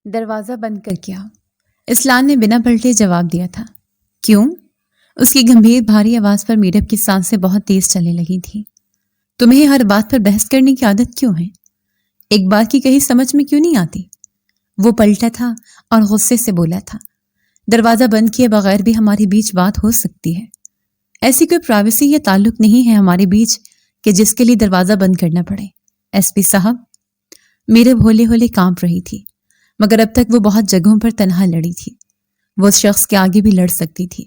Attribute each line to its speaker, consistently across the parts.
Speaker 1: دروازہ بند کر کیا؟ اسلان نے بنا پلٹے جواب دیا تھا۔ کیوں؟ اس کی گمبھیر بھاری آواز پر میرب کی سانسیں بہت تیز چلنے لگی تھی۔ تمہیں ہر بات پر بحث کرنے کی عادت کیوں ہے؟ ایک بات کی کہیں سمجھ میں کیوں نہیں آتی؟ وہ پلٹا تھا اور غصے سے بولا تھا، دروازہ بند کیے بغیر بھی ہمارے بیچ بات ہو سکتی ہے۔ ایسی کوئی پرائیویسی یا تعلق نہیں ہے ہمارے بیچ کہ جس کے لیے دروازہ بند کرنا پڑے۔ ایس پی صاحب، میرب ہولے ہولے کانپ رہی تھی، مگر اب تک وہ بہت جگہوں پر تنہا لڑی تھی۔ وہ اس شخص کے آگے بھی لڑ سکتی تھی۔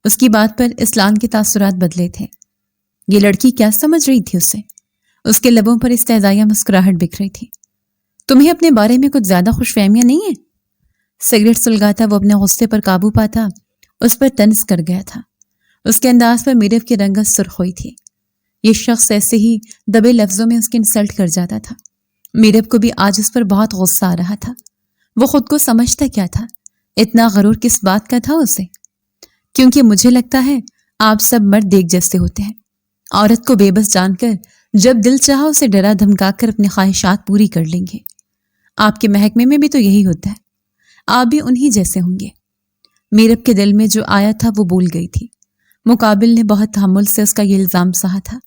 Speaker 1: اس کی بات پر اسلان کے تاثرات بدلے تھے۔ یہ لڑکی کیا سمجھ رہی تھی اسے؟ اس کے لبوں پر استہزائیہ مسکراہٹ بکھ رہی تھی۔ تمہیں اپنے بارے میں کچھ زیادہ خوش فہمیاں نہیں ہیں؟ سگریٹ سلگاتا وہ اپنے غصے پر قابو پاتا اس پر طنز کر گیا تھا۔ اس کے انداز پر میرب کی رنگت سرخ ہوئی تھی۔ یہ شخص ایسے ہی دبے لفظوں میں اس کی انسلٹ کر جاتا تھا۔ میرب کو بھی آج اس پر بہت غصہ آ رہا تھا۔ وہ خود کو سمجھتا کیا تھا؟ اتنا غرور کس بات کا تھا اسے؟ کیونکہ مجھے لگتا ہے آپ سب مرد ایک جیسے ہوتے ہیں۔ عورت کو بے بس جان کر جب دل چاہا اسے ڈرا دھمکا کر اپنی خواہشات پوری کر لیں گے۔ آپ کے محکمے میں بھی تو یہی ہوتا ہے۔ آپ بھی انہی جیسے ہوں گے۔ میرب کے دل میں جو آیا تھا وہ بھول گئی تھی۔ مقابل نے بہت تحمل سے اس کا یہ الزام سہا تھا۔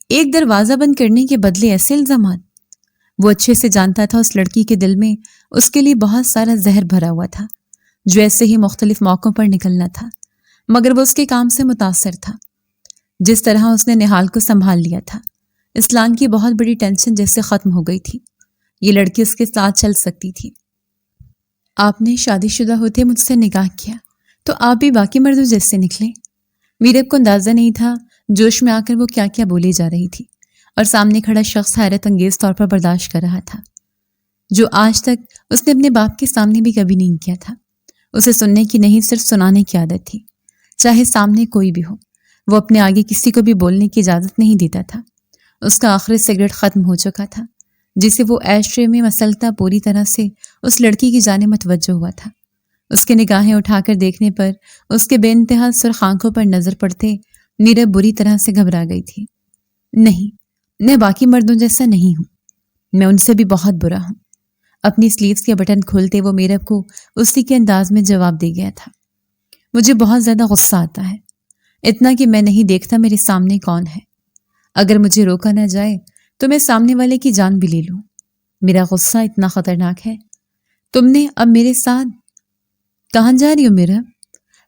Speaker 1: ایک دروازہ بند کرنے کے بدلے ایسے الزامات؟ وہ اچھے سے جانتا تھا اس لڑکی کے دل میں اس کے لیے بہت سارا زہر بھرا ہوا تھا جو ایسے ہی مختلف موقعوں پر نکلنا تھا، مگر وہ اس کے کام سے متاثر تھا۔ جس طرح اس نے نہال کو سنبھال لیا تھا، اسلان کی بہت بڑی ٹینشن جیسے ختم ہو گئی تھی۔ یہ لڑکی اس کے ساتھ چل سکتی تھی۔ آپ نے شادی شدہ ہوتے مجھ سے نکاح کیا تو آپ بھی باقی مردوں جیسے نکلے۔ میرب کو اندازہ نہیں تھا جوش میں آ کر وہ کیا کیا بولی جا رہی تھی، اور سامنے کھڑا شخص حیرت انگیز طور پر برداشت کر رہا تھا، جو آج تک اس نے اپنے باپ کے سامنے بھی کبھی نہیں کیا تھا۔ اسے سننے کی نہیں، صرف سنانے کی عادت تھی، چاہے سامنے کوئی بھی ہو۔ وہ اپنے آگے کسی کو بھی بولنے کی اجازت نہیں دیتا تھا۔ اس کا آخری سگریٹ ختم ہو چکا تھا، جسے وہ ایش ٹرے میں مسلتا پوری طرح سے اس لڑکی کی جانب متوجہ ہوا تھا۔ اس کے نگاہیں اٹھا کر دیکھنے پر اس کے بے انتہا سرخ آنکھوں پر نظر پڑتے میرب بری طرح سے گھبرا گئی تھی۔ نہیں، میں باقی مردوں جیسا نہیں ہوں، میں ان سے بھی بہت برا ہوں۔ اپنی سلیوز کے بٹن کھولتے وہ میرب کو اسی کے انداز میں جواب دے گیا تھا۔ مجھے بہت زیادہ غصہ آتا ہے، اتنا کہ میں نہیں دیکھتا میرے سامنے کون ہے۔ اگر مجھے روکا نہ جائے تو میں سامنے والے کی جان بھی لے لوں۔ میرا غصہ اتنا خطرناک ہے۔ تم نے اب میرے ساتھ کہاں جا رہی ہو میرب؟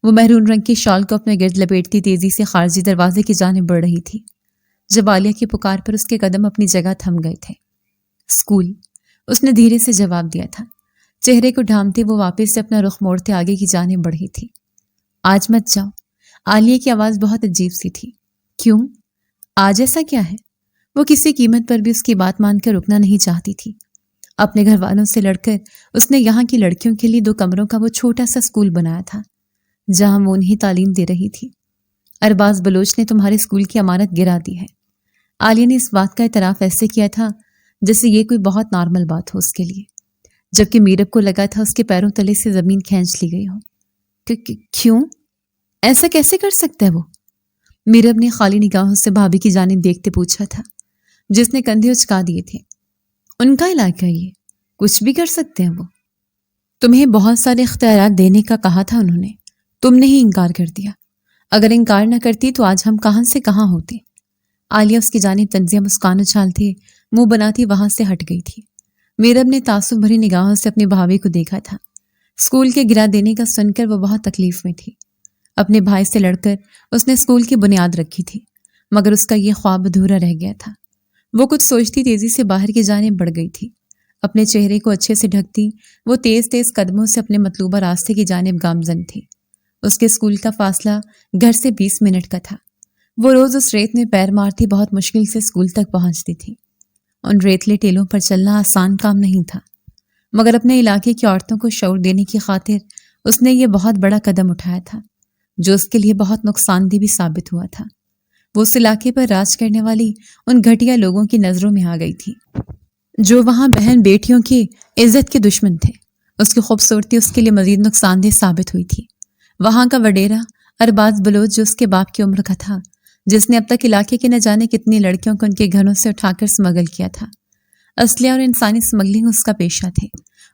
Speaker 1: وہ محرون رنگ کی شال کو اپنے گرد لپیٹتی تیزی سے خارجی دروازے کی جانب بڑھ رہی تھی، جب عالیہ کی پکار پر اس کے قدم اپنی جگہ تھم گئے تھے۔ اسکول، اس نے دھیرے سے جواب دیا تھا۔ چہرے کو ڈھانپتے وہ واپس سے اپنا رخ موڑتے آگے کی جانب بڑھی تھی۔ آج مت جاؤ۔ عالیہ کی آواز بہت عجیب سی تھی۔ کیوں؟ آج ایسا کیا ہے؟ وہ کسی قیمت پر بھی اس کی بات مان کر رکنا نہیں چاہتی تھی۔ اپنے گھر والوں سے لڑ کر اس نے یہاں کی لڑکیوں کے لیے 2 کمروں کا وہ چھوٹا سا اسکول بنایا تھا جہاں وہ انہیں تعلیم دے رہی تھی۔ ارباز بلوچ نے تمہارے اسکول کی عمارت گرا دی ہے۔ عالیہ نے اس بات کا اعتراف ایسے کیا تھا جیسے یہ کوئی بہت نارمل بات ہو اس کے لیے، جبکہ میرب کو لگا تھا اس کے پیروں تلے سے زمین کھینچ لی گئی ہو۔ کیوں؟ ایسا کیسے کر سکتا ہے وہ؟ میرب نے خالی نگاہوں سے بھابھی کی جانب دیکھتے پوچھا تھا، جس نے کندھے اچکا دیے تھے۔ ان کا علاقہ یہ، کچھ بھی کر سکتے ہیں وہ۔ تمہیں بہت سارے اختیارات دینے کا کہا تھا انہوں نے، تم نے ہی انکار کر دیا۔ اگر انکار نہ کرتی تو آج ہم کہاں سے کہاں ہوتے۔ عالیہ اس کی جانب تنزیہ مسکان اچھالتے منہ بناتی وہاں سے ہٹ گئی تھی۔ میرب نے تعصب بھری نگاہوں سے اپنی بھابھی کو دیکھا تھا۔ اسکول کے گرا دینے کا سن کر وہ بہت تکلیف میں تھی۔ اپنے بھائی سے لڑ کر اس نے اسکول کی بنیاد رکھی تھی، مگر اس کا یہ خواب ادھورا رہ گیا تھا۔ وہ کچھ سوچتی تیزی سے باہر کی جانب بڑھ گئی تھی۔ اپنے چہرے کو اچھے سے ڈھکتی وہ تیز تیز قدموں سے اپنے مطلوبہ راستے کی جانب گامزن تھی۔ اس کے اسکول کا فاصلہ گھر سے 20 منٹ کا تھا۔ وہ روز اس ریت میں پیر مارتی بہت مشکل سے اسکول تک پہنچتی تھی۔ ان ریتلے ٹیلوں پر چلنا آسان کام نہیں تھا، مگر اپنے علاقے کی عورتوں کو شعور دینے کی خاطر اس نے یہ بہت بڑا قدم اٹھایا تھا، جو اس کے لیے بہت نقصان دہ بھی ثابت ہوا تھا۔ وہ اس علاقے پر راج کرنے والی ان گھٹیا لوگوں کی نظروں میں آ گئی تھی جو وہاں بہن بیٹیوں کی عزت کے دشمن تھے۔ اس کی خوبصورتی اس کے لیے مزید نقصان دہ ثابت ہوئی تھی۔ وہاں کا وڈیرا ارباز بلوچ جو اس کے باپ کی عمر کا تھا، جس نے اب تک علاقے کے نہ جانے کتنی لڑکیوں کو ان کے گھروں سے اٹھا کر سمگل کیا تھا۔ اسلحہ اور انسانی سمگلنگ اس کا پیشہ تھے۔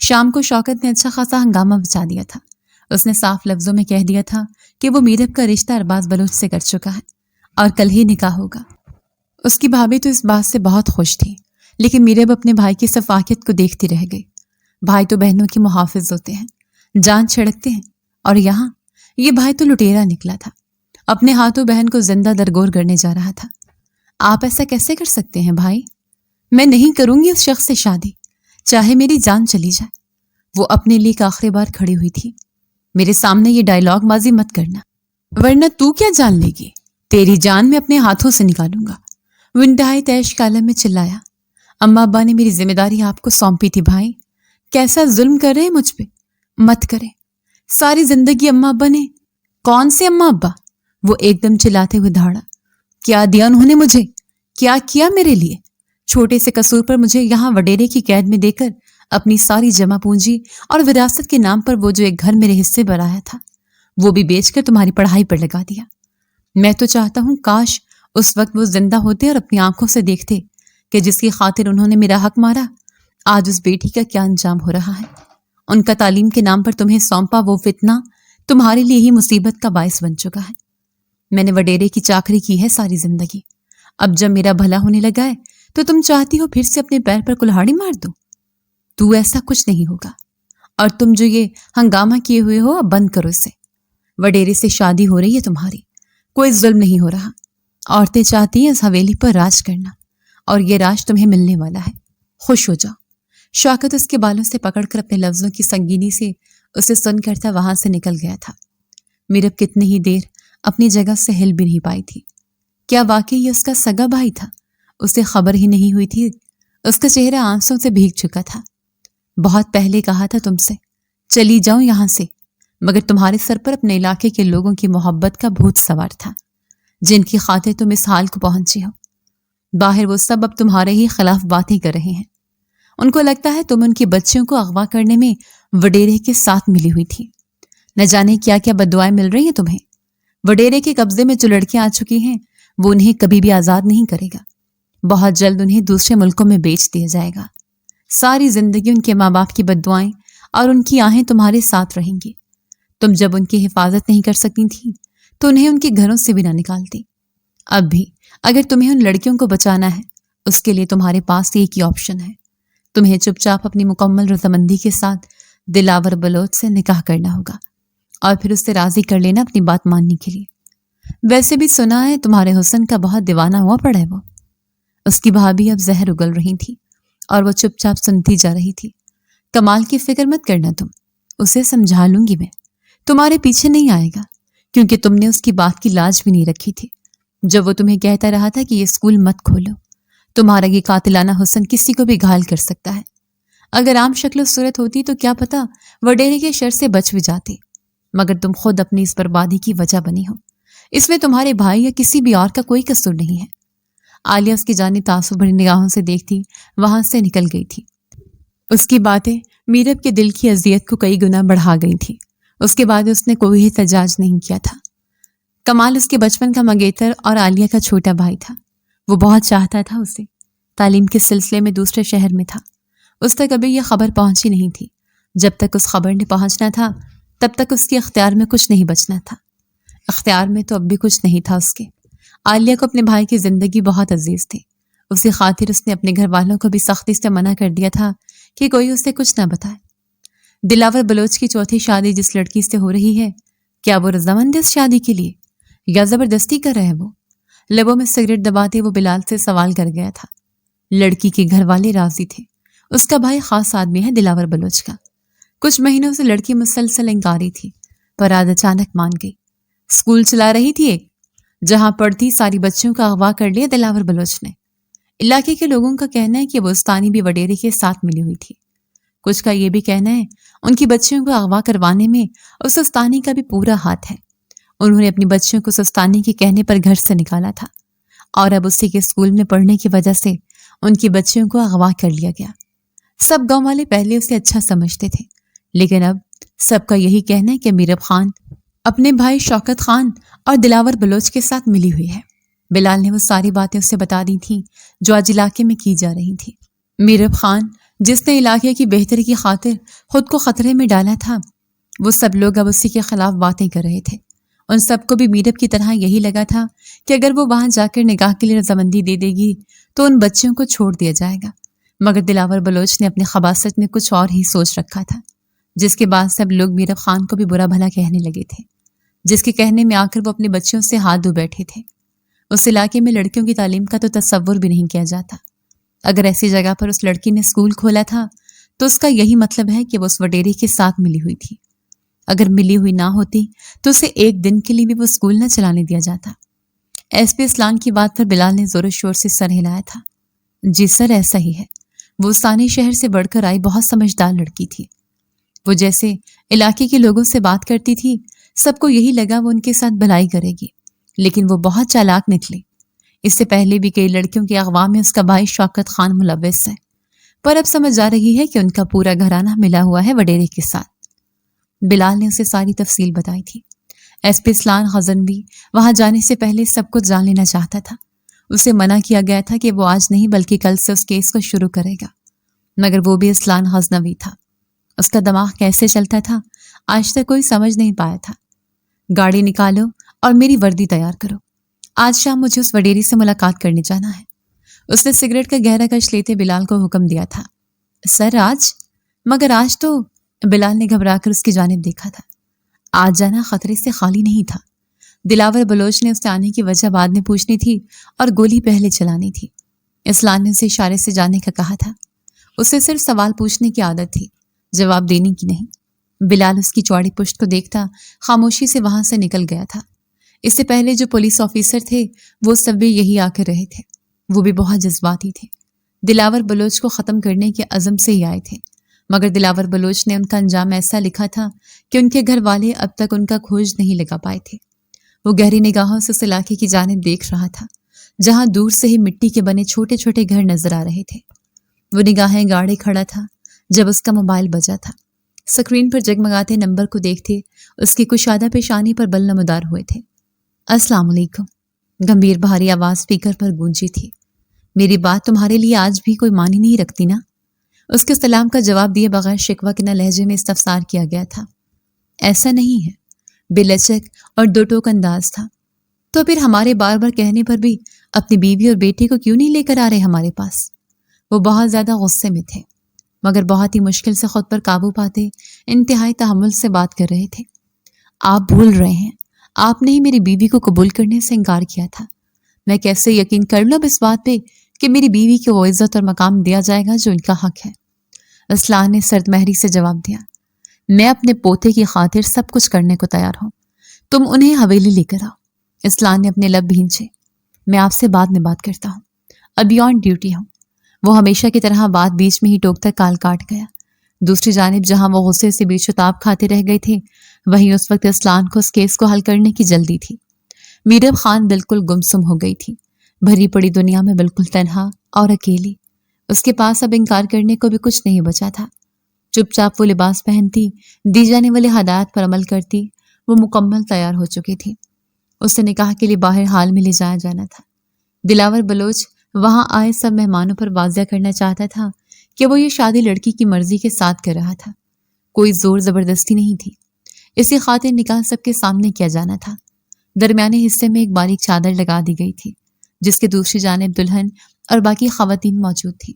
Speaker 1: شام کو شوکت نے اچھا خاصا ہنگامہ بچا دیا تھا۔ اس نے صاف لفظوں میں کہہ دیا تھا کہ وہ میرب کا رشتہ ارباز بلوچ سے کر چکا ہے اور کل ہی نکاح ہوگا۔ اس کی بھابھی تو اس بات سے بہت خوش تھی، لیکن میرب اپنے بھائی کی صفاقیت کو دیکھتی رہ گئی۔ بھائی تو بہنوں کے محافظ ہوتے ہیں، جان چھڑکتے ہیں، اور یہاں یہ بھائی تو لٹیرا نکلا تھا، اپنے ہاتھوں بہن کو زندہ درگور کرنے جا رہا تھا۔ آپ ایسا کیسے کر سکتے ہیں بھائی؟ میں نہیں کروں گی اس شخص سے شادی، چاہے میری جان چلی جائے۔ وہ اپنے لیے ایک آخری بار کھڑی ہوئی تھی۔ میرے سامنے یہ ڈائیلاگ بازی مت کرنا، ورنہ تو کیا جان لے گی؟ تیری جان میں اپنے ہاتھوں سے نکالوں گا۔ وہ انتہائی تیش کے عالم میں چلایا، اماں ابا نے میری ذمہ داری آپ کو سونپی تھی بھائی، کیسا ظلم کر رہے ہیں مجھ پہ؟ مت کریں۔ ساری زندگی اماں ابا نے… کون سے اماں ابا؟ وہ ایک دم چلاتے ہوئے دھاڑا۔ کیا دیا انہوں نے مجھے؟ کیا کیا میرے لیے؟ چھوٹے سے قصور پر مجھے یہاں وڈیرے کی قید میں دے کر اپنی ساری جمع پونجی اور وراثت کے نام پر وہ جو ایک گھر میرے حصے پر آیا تھا وہ بھی بیچ کر تمہاری پڑھائی پر لگا دیا۔ میں تو چاہتا ہوں کاش اس وقت وہ زندہ ہوتے اور اپنی آنکھوں سے دیکھتے کہ جس کی خاطر انہوں نے میرا حق مارا، آج اس بیٹی کا کیا انجام ہو رہا ہے۔ ان کا تعلیم کے نام پر تمہیں سونپا وہ فتنہ تمہارے لیے ہی مصیبت کا باعث بن چکا ہے۔ میں نے وڈیرے کی چاکری کی ہے ساری زندگی، اب جب میرا بھلا ہونے لگا ہے تو تم چاہتی ہو پھر سے اپنے پیر پر کلہاڑی مار دو؟ تو ایسا کچھ نہیں ہوگا، اور تم جو یہ ہنگامہ کیے ہوئے ہو اب بند کرو اسے۔ وڈیرے سے شادی ہو رہی ہے تمہاری، کوئی ظلم نہیں ہو رہا۔ عورتیں چاہتی ہیں اس حویلی پر راج کرنا، اور یہ راج تمہیں ملنے والا ہے، خوش ہو جاؤ۔ شوکت اس کے بالوں سے پکڑ کر اپنے لفظوں کی سنگینی سے اسے سن کرتا وہاں سے نکل گیا تھا۔ میرب کتنی ہی دیر اپنی جگہ سے ہل بھی نہیں پائی تھی۔ کیا واقعی یہ اس کا سگا بھائی تھا؟ اسے خبر ہی نہیں ہوئی تھی۔ اس کا چہرہ آنسوں سے بھیگ چکا تھا۔ بہت پہلے کہا تھا تم سے چلی جاؤں یہاں سے، مگر تمہارے سر پر اپنے علاقے کے لوگوں کی محبت کا بھوت سوار تھا، جن کی خاطر تم اس حال کو پہنچی ہو۔ باہر وہ سب اب تمہارے ہی خلاف باتیں کر رہے ہیں۔ ان کو لگتا ہے تم ان کی بچیوں کو اغوا کرنے میں وڈیرے کے ساتھ ملی ہوئی تھی۔ نہ جانے کیا کیا بددعائیں مل رہی ہیں تمہیں۔ وڈیرے کے قبضے میں جو لڑکیاں آ چکی ہیں وہ انہیں کبھی بھی آزاد نہیں کرے گا۔ بہت جلد انہیں دوسرے ملکوں میں بیچ دیا جائے گا۔ ساری زندگی ان کے ماں باپ کی بددعائیں اور ان کی آہیں تمہارے ساتھ رہیں گی۔ تم جب ان کی حفاظت نہیں کر سکتی تھی تو انہیں ان کے گھروں سے بھی نہ نکالتی۔ اب بھی اگر تمہیں ان لڑکیوں کو بچانا ہے، اس کے لیے تمہارے پاس ایک ہی آپشن ہے۔ تمہیں چپ چاپ اپنی مکمل رضامندی کے ساتھ دلاور بلوچ سے نکاح کرنا ہوگا، اور پھر اس سے راضی کر لینا اپنی بات ماننے کے لیے۔ ویسے بھی سنا ہے تمہارے حسن کا بہت دیوانہ ہوا پڑا ہے وہ۔ اس کی بھابھی اب زہر اگل رہی تھی اور وہ چپ چاپ سنتی جا رہی تھی۔ کمال کی فکر مت کرنا تم، اسے سمجھا لوں گی میں، تمہارے پیچھے نہیں آئے گا، کیونکہ تم نے اس کی بات کی لاج بھی نہیں رکھی تھی جب وہ تمہیں کہتا رہا تھا کہ یہ اسکول مت کھولو۔ تمہارا یہ قاتلانہ حسن کسی کو بھی گھائل کر سکتا ہے۔ اگر عام شکل و صورت ہوتی تو کیا پتا وڈیرے کے شر سے بچ بھی جاتے، مگر تم خود اپنی اس بربادی کی وجہ بنی ہو۔ اس میں تمہارے بھائی یا کسی بھی اور کا کوئی قصور نہیں ہے۔ عالیہ اس کی جانب تعصب بھری نگاہوں سے دیکھتی وہاں سے نکل گئی تھی۔ اس کی باتیں میرب کے دل کی اذیت کو کئی گنا بڑھا گئی تھی۔ اس کے بعد اس نے کوئی احتجاج نہیں کیا تھا۔ کمال اس کے بچپن کا منگیتر اور عالیہ کا چھوٹا بھائی تھا۔ وہ بہت چاہتا تھا اسے، تعلیم کے سلسلے میں دوسرے شہر میں تھا۔ اس تک ابھی یہ خبر پہنچی نہیں تھی۔ جب تک اس خبر نے پہنچنا تھا تب تک اس کے اختیار میں کچھ نہیں بچنا تھا۔ اختیار میں تو اب بھی کچھ نہیں تھا اس کے۔ عالیہ کو اپنے بھائی کی زندگی بہت عزیز تھی، اسی خاطر اس نے اپنے گھر والوں کو بھی سختی سے منع کر دیا تھا کہ کوئی اسے کچھ نہ بتائے۔ دلاور بلوچ کی چوتھی شادی جس لڑکی سے ہو رہی ہے، کیا وہ رضامند ہے اس شادی کے لیے یا زبردستی کر رہے وہ؟ لبوں میں سگریٹ دباتے وہ بلال سے سوال کر گیا تھا۔ لڑکی کے گھر والے راضی تھے۔ اس کا بھائی خاص آدمی ہے دلاور بلوچ کا۔ کچھ مہینوں سے لڑکی مسلسل انکاری تھی، پر آج اچانک مان گئی۔ اسکول چلا رہی تھی ایک، جہاں پڑھتی ساری بچیوں کا اغوا کر لیا دلاور بلوچ نے۔ علاقے کے لوگوں کا کہنا ہے کہ وہ استانی بھی وڈیرے کے ساتھ ملی ہوئی تھی۔ کچھ کا یہ بھی کہنا ہے ان کی بچیوں کو اغوا کروانے میں اس استانی کا بھی پورا ہاتھ ہے۔ انہوں نے اپنی بچیوں کو استانی کے کہنے پر گھر سے نکالا تھا، اور اب اسی کے اسکول میں پڑھنے کی وجہ سے ان کی بچیوں کو اغوا کر لیا گیا۔ سب گاؤں والے پہلے اسے اچھا سمجھتے تھے، لیکن اب سب کا یہی کہنا ہے کہ میرب خان اپنے بھائی شوکت خان اور دلاور بلوچ کے ساتھ ملی ہوئی ہے۔ بلال نے وہ ساری باتیں اسے بتا دی تھیں جو آج علاقے میں کی جا رہی تھیں۔ میرب خان جس نے علاقے کی بہتری کی خاطر خود کو خطرے میں ڈالا تھا، وہ سب لوگ اب اسی کے خلاف باتیں کر رہے تھے۔ ان سب کو بھی میرب کی طرح یہی لگا تھا کہ اگر وہ وہاں جا کر نکاح کے لیے رضامندی دے دے گی تو ان بچوں کو چھوڑ دیا جائے گا، مگر دلاور بلوچ نے اپنی خباثت میں کچھ اور ہی سوچ رکھا تھا، جس کے بعد سب لوگ میرب خان کو بھی برا بھلا کہنے لگے تھے، جس کے کہنے میں آ کر وہ اپنے بچوں سے ہاتھ دھو بیٹھے تھے۔ اس علاقے میں لڑکیوں کی تعلیم کا تو تصور بھی نہیں کیا جاتا۔ اگر ایسی جگہ پر اس لڑکی نے اسکول کھولا تھا تو اس کا یہی مطلب ہے کہ وہ اس وڈیرے کے ساتھ ملی ہوئی تھی۔ اگر ملی ہوئی نہ ہوتی تو اسے ایک دن کے لیے بھی وہ اسکول نہ چلانے دیا جاتا۔ ایس پی اسلام کی بات پر بلال نے زور و شور سے سر ہلایا تھا۔ جی سر، ایسا ہی ہے۔ وہ ثانی شہر سے بڑھ کر آئی بہت سمجھدار لڑکی تھی۔ وہ جیسے علاقے کے لوگوں سے بات کرتی تھی، سب کو یہی لگا وہ ان کے ساتھ بھلائی کرے گی، لیکن وہ بہت چالاک نکلی۔ اس سے پہلے بھی کئی لڑکیوں کے اغوا میں اس کا بھائی شوکت خان ملوث ہے، پر اب سمجھ آ رہی ہے کہ ان کا پورا گھرانہ ملا ہوا ہے وڈیرے کے ساتھ۔ بلال نے اسے ساری تفصیل بتائی تھی۔ ایس پی اسلان غزنوی وہاں جانے سے پہلے سب کچھ جان لینا چاہتا تھا۔ اسے منع کیا گیا تھا کہ وہ آج نہیں بلکہ کل سے اس کیس کو شروع کرے گا، مگر وہ بھی اسلان غزنوی تھا۔ اس کا دماغ کیسے چلتا تھا آج تک کوئی سمجھ نہیں پایا تھا۔ گاڑی نکالو اور میری وردی تیار کرو، آج شام مجھے اس وڈیری سے ملاقات کرنے جانا ہے۔ اس نے سگریٹ کا گہرا کش لیتے بلال کو حکم دیا تھا۔ سر آج؟ مگر آج تو… بلال نے گھبرا کر اس کی جانب دیکھا تھا۔ آج جانا خطرے سے خالی نہیں تھا۔ دلاور بلوچ نے اس سے آنے کی وجہ بعد میں پوچھنی تھی اور گولی پہلے چلانی تھی۔ اسلام نے اسے اشارے سے جانے کا کہا تھا۔ اسے صرف سوال پوچھنے کی عادت تھی، جواب دینے کی نہیں۔ بلال اس کی چوڑی پشت کو دیکھتا خاموشی سے وہاں سے نکل گیا تھا۔ اس سے پہلے جو پولیس آفیسر تھے وہ سب بھی یہی آ کر رہے تھے۔ وہ بھی بہت جذباتی تھے، دلاور بلوچ کو ختم کرنے کے عزم سے ہی آئے تھے، مگر دلاور بلوچ نے ان کا انجام ایسا لکھا تھا کہ ان کے گھر والے اب تک ان کا کھوج نہیں لگا پائے تھے۔ وہ گہری نگاہوں سے اس علاقے کی جانب دیکھ رہا تھا جہاں دور سے ہی مٹی کے بنے چھوٹے چھوٹے گھر نظر آ رہے تھے۔ وہ نگاہیں گاڑے کھڑا تھا جب اس کا موبائل بجا تھا۔ سکرین پر جگمگاتے نمبر کو دیکھتے اس کی کشادہ پیشانی پر بل نمودار ہوئے تھے۔ السلام علیکم، گمبھیر بھاری آواز اسپیکر پر گونجی تھی۔ میری بات تمہارے لیے آج بھی کوئی معنی نہیں رکھتی نا؟ اس کے سلام کا جواب دیے بغیر شکوہ کے نہ لہجے میں استفسار کیا گیا تھا۔ ایسا نہیں ہے، بے لچک اور دو ٹوک انداز تھا۔ تو پھر ہمارے بار بار کہنے پر بھی اپنی بیوی اور بیٹے کو کیوں نہیں لے کر آ رہے ہمارے پاس؟ وہ بہت زیادہ غصے میں تھے، مگر بہت ہی مشکل سے خود پر قابو پاتے انتہائی تحمل سے بات کر رہے تھے۔ آپ بھول رہے ہیں، آپ نے ہی میری بیوی کو قبول کرنے سے انکار کیا تھا۔ میں کیسے یقین کر لوں اس بات پہ کہ میری بیوی کو وہ عزت اور مقام دیا جائے گا جو ان کا حق ہے؟ اسلان نے سرد مہری سے جواب دیا۔ میں اپنے پوتے کی خاطر سب کچھ کرنے کو تیار ہوں، تم انہیں حویلی لے کر آؤ۔ اسلان نے اپنے لب بھینچے۔ میں آپ سے بعد میں بات کرتا ہوں، ابھی آن ڈیوٹی ہوں۔ وہ ہمیشہ کی طرح بات بیچ میں ہی ٹوک کر کال کاٹ گیا۔ دوسری جانب جہاں وہ غصے سے بیچ شتاب کھاتے رہ گئے تھے، وہیں اس وقت اسلان کو اس کیس کو حل کرنے کی جلدی تھی۔ میرب خان بالکل گمسم ہو گئی تھی، بھری پڑی دنیا میں بالکل تنہا اور اکیلی۔ اس کے پاس اب انکار کرنے کو بھی کچھ نہیں بچا تھا۔ چپ چاپ وہ لباس پہنتی، دی جانے والے ہدایات پر عمل کرتی۔ وہ مکمل تیار ہو چکی تھی۔ اسے نکاح کے لیے باہر حال میں لے جایا جانا تھا۔ دلاور بلوچ وہاں آئے سب مہمانوں پر واضح کرنا چاہتا تھا کہ وہ یہ شادی لڑکی کی مرضی کے ساتھ کر رہا تھا، کوئی زور زبردستی نہیں تھی۔ اسی خاطر نکاح سب کے سامنے کیا جانا تھا۔ درمیانے حصے میں ایک باریک چادر لگا دی گئی تھی جس کے دوسری جانب دلہن اور باقی خواتین موجود تھیں۔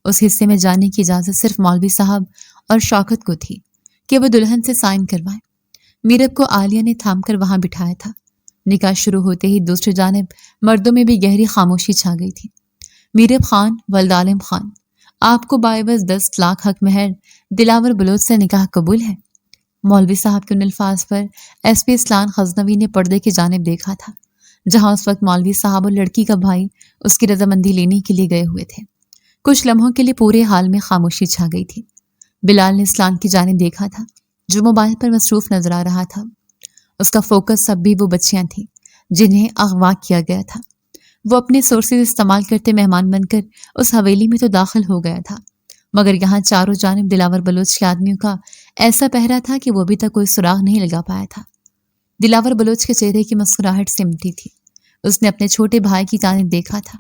Speaker 1: اس حصے میں جانے کی اجازت صرف مولوی صاحب اور شوکت کو تھی کہ وہ دلہن سے سائن کروائیں۔ میرب کو عالیہ نے تھام کر وہاں بٹھایا تھا۔ نکاح شروع ہوتے ہی دوسری جانب مردوں میں بھی گہری خاموشی چھا گئی تھی۔ میرب خان ولد عالم خان، آپ کو بائبز 10 لاکھ حق مہر دلاور بلوچ سے نکاح قبول ہے؟ مولوی صاحب کے ان الفاظ پر ایس پی اسلان غزنوی نے پردے کی جانب دیکھا تھا جہاں اس وقت مولوی صاحب اور لڑکی کا بھائی اس کی رضامندی لینے کے لیے گئے ہوئے تھے۔ کچھ لمحوں کے لیے پورے حال میں خاموشی چھا گئی تھی۔ بلال نے اسلان کی جانب دیکھا تھا جو موبائل پر مصروف نظر آ رہا تھا۔ اس کا فوکس اب بھی وہ بچیاں تھیں جنہیں اغوا کیا گیا تھا۔ وہ اپنے سورسز استعمال کرتے مہمان بن کر اس حویلی میں تو داخل ہو گیا تھا، مگر یہاں چاروں جانب دلاور بلوچ کے آدمیوں کا ایسا پہرا تھا کہ وہ ابھی تک کوئی سراغ نہیں لگا پایا تھا۔ دلاور بلوچ کے چہرے کی مسکراہٹ سمٹی تھی۔ اس نے اپنے چھوٹے بھائی کی جانب دیکھا تھا۔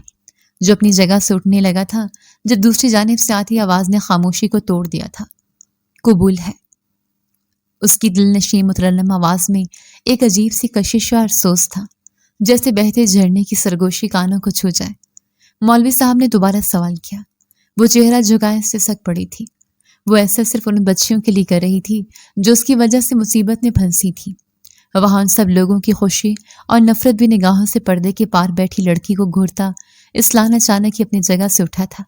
Speaker 1: جو اپنی جگہ سے اٹھنے لگا تھا جب دوسری جانب سے آتی آواز نے خاموشی کو توڑ دیا تھا۔ قبول ہے۔ اس کی دل نشین مترنم آواز میں ایک عجیب سی کشش اور افسوس تھا، جیسے بہتے جھرنے کی سرگوشی کانوں کو چھو جائے۔ مولوی صاحب نے دوبارہ سوال کیا۔ وہ چہرہ جھکائے سسک پڑی تھی۔ وہ ایسا صرف ان بچیوں کے لیے کر رہی تھی جو اس کی وجہ سے مصیبت میں پھنسی تھی۔ وہاں ان سب لوگوں کی خوشی اور نفرت بھی نگاہوں سے پردے کے پار بیٹھی لڑکی کو گھورتا اسلان اچانک ہی اپنی جگہ سے اٹھا تھا۔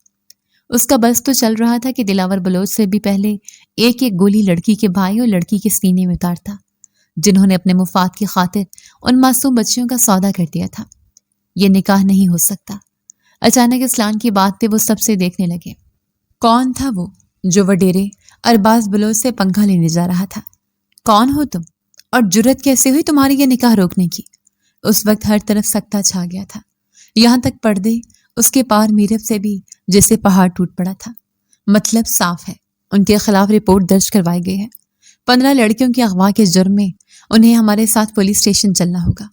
Speaker 1: اس کا بس تو چل رہا تھا کہ دلاور بلوچ سے بھی پہلے ایک ایک گولی لڑکی کے بھائی اور لڑکی کے سینے میں اتارتا، جنہوں نے اپنے مفاد کی خاطر ان معصوم بچیوں کا سودا کر دیا تھا۔ یہ نکاح نہیں ہو سکتا۔ اچانک اسلان کی بات پہ وہ سب سے دیکھنے لگے۔ کون تھا وہ جو وڈیرے ارباز بلوچ سے پنکھا لینے جا رہا تھا؟ کون ہو تم اور جرت کیسے ہوئی تمہاری یہ نکاح روکنے کی؟ اس وقت ہر طرف سکتہ چھا گیا تھا، یہاں تک پردے اس کے پار میرب سے بھی جیسے پہاڑ ٹوٹ پڑا تھا۔ مطلب صاف ہے، ان کے خلاف رپورٹ درج کروائی گئی ہے۔ 15 لڑکیوں کے اغوا کے جرم میں انہیں ہمارے ساتھ پولیس اسٹیشن چلنا ہوگا۔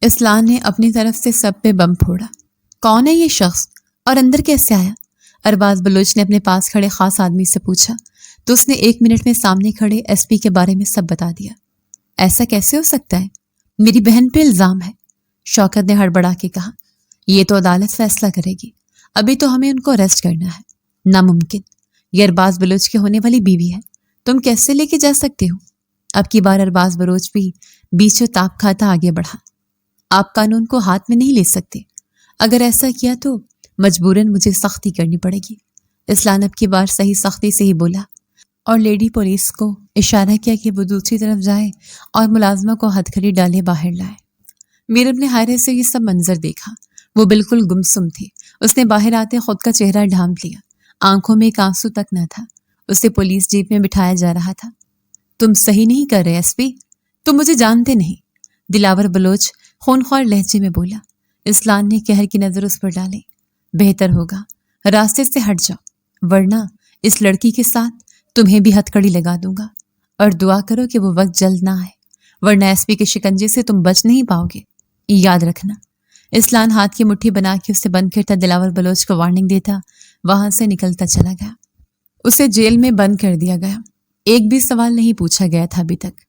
Speaker 1: اسلان نے اپنی طرف سے سب پہ بم پھوڑا۔ کون ہے یہ شخص اور اندر کیسے آیا؟ ارباز بلوچ نے اپنے پاس کھڑے خاص آدمی سے پوچھا تو اس نے 1 منٹ میں سامنے کھڑے ایس پی کے بارے میں سب بتا دیا۔ ایسا کیسے ہو سکتا ہے؟ میری بہن پہ الزام ہے، شوکت نے ہڑبڑا کے کہا۔ یہ تو عدالت فیصلہ کرے گی، ابھی تو ہمیں ان کو اریسٹ کرنا ہے۔ ناممکن، یہ ارباز بلوچ کی ہونے والی بیوی ہے، تم کیسے لے کے جا سکتے ہو؟ اب کی بار ارباز بلوچ بھی بیچو تاپ کھاتا آگے بڑھا۔ آپ قانون کو ہاتھ میں نہیں لے سکتے، اگر ایسا کیا تو مجبوراً مجھے سختی کرنی پڑے گی۔ اسلان اب کی بار صحیح سختی سے ہی بولا اور لیڈی پولیس کو اشارہ کیا کہ وہ دوسری طرف جائے اور ملازمہ کو ہتھکڑی ڈالے باہر لائے۔ میرب نے حیرت سے یہ سب منظر دیکھا۔ وہ بالکل گمسم تھی۔ اس نے باہر آتے خود کا چہرہ ڈھانپ لیا، آنکھوں میں ایک آنسو تک نہ تھا۔ اسے پولیس جیپ میں بٹھایا جا رہا تھا۔ تم صحیح نہیں کر رہے ایس پی، تم مجھے جانتے نہیں، دلاور بلوچ خونخوار لہجے میں بولا۔ اسلان نے قہر کی نظر اس پر ڈالی۔ بہتر ہوگا راستے سے ہٹ جاؤ، ورنہ اس لڑکی کے ساتھ تمہیں بھی ہتھکڑی لگا دوں گا، اور دعا کرو کہ وہ وقت جلد نہ آئے، ورنہ ایس پی کے شکنجے سے تم بچ نہیں پاؤ گے، یاد رکھنا۔ اسلان ہاتھ کی مٹھی بنا کے اسے بند کرتا دلاور بلوچ کو وارننگ دیتا وہاں سے نکلتا چلا گیا۔ اسے جیل میں بند کر دیا گیا، ایک بھی سوال نہیں پوچھا گیا تھا ابھی تک۔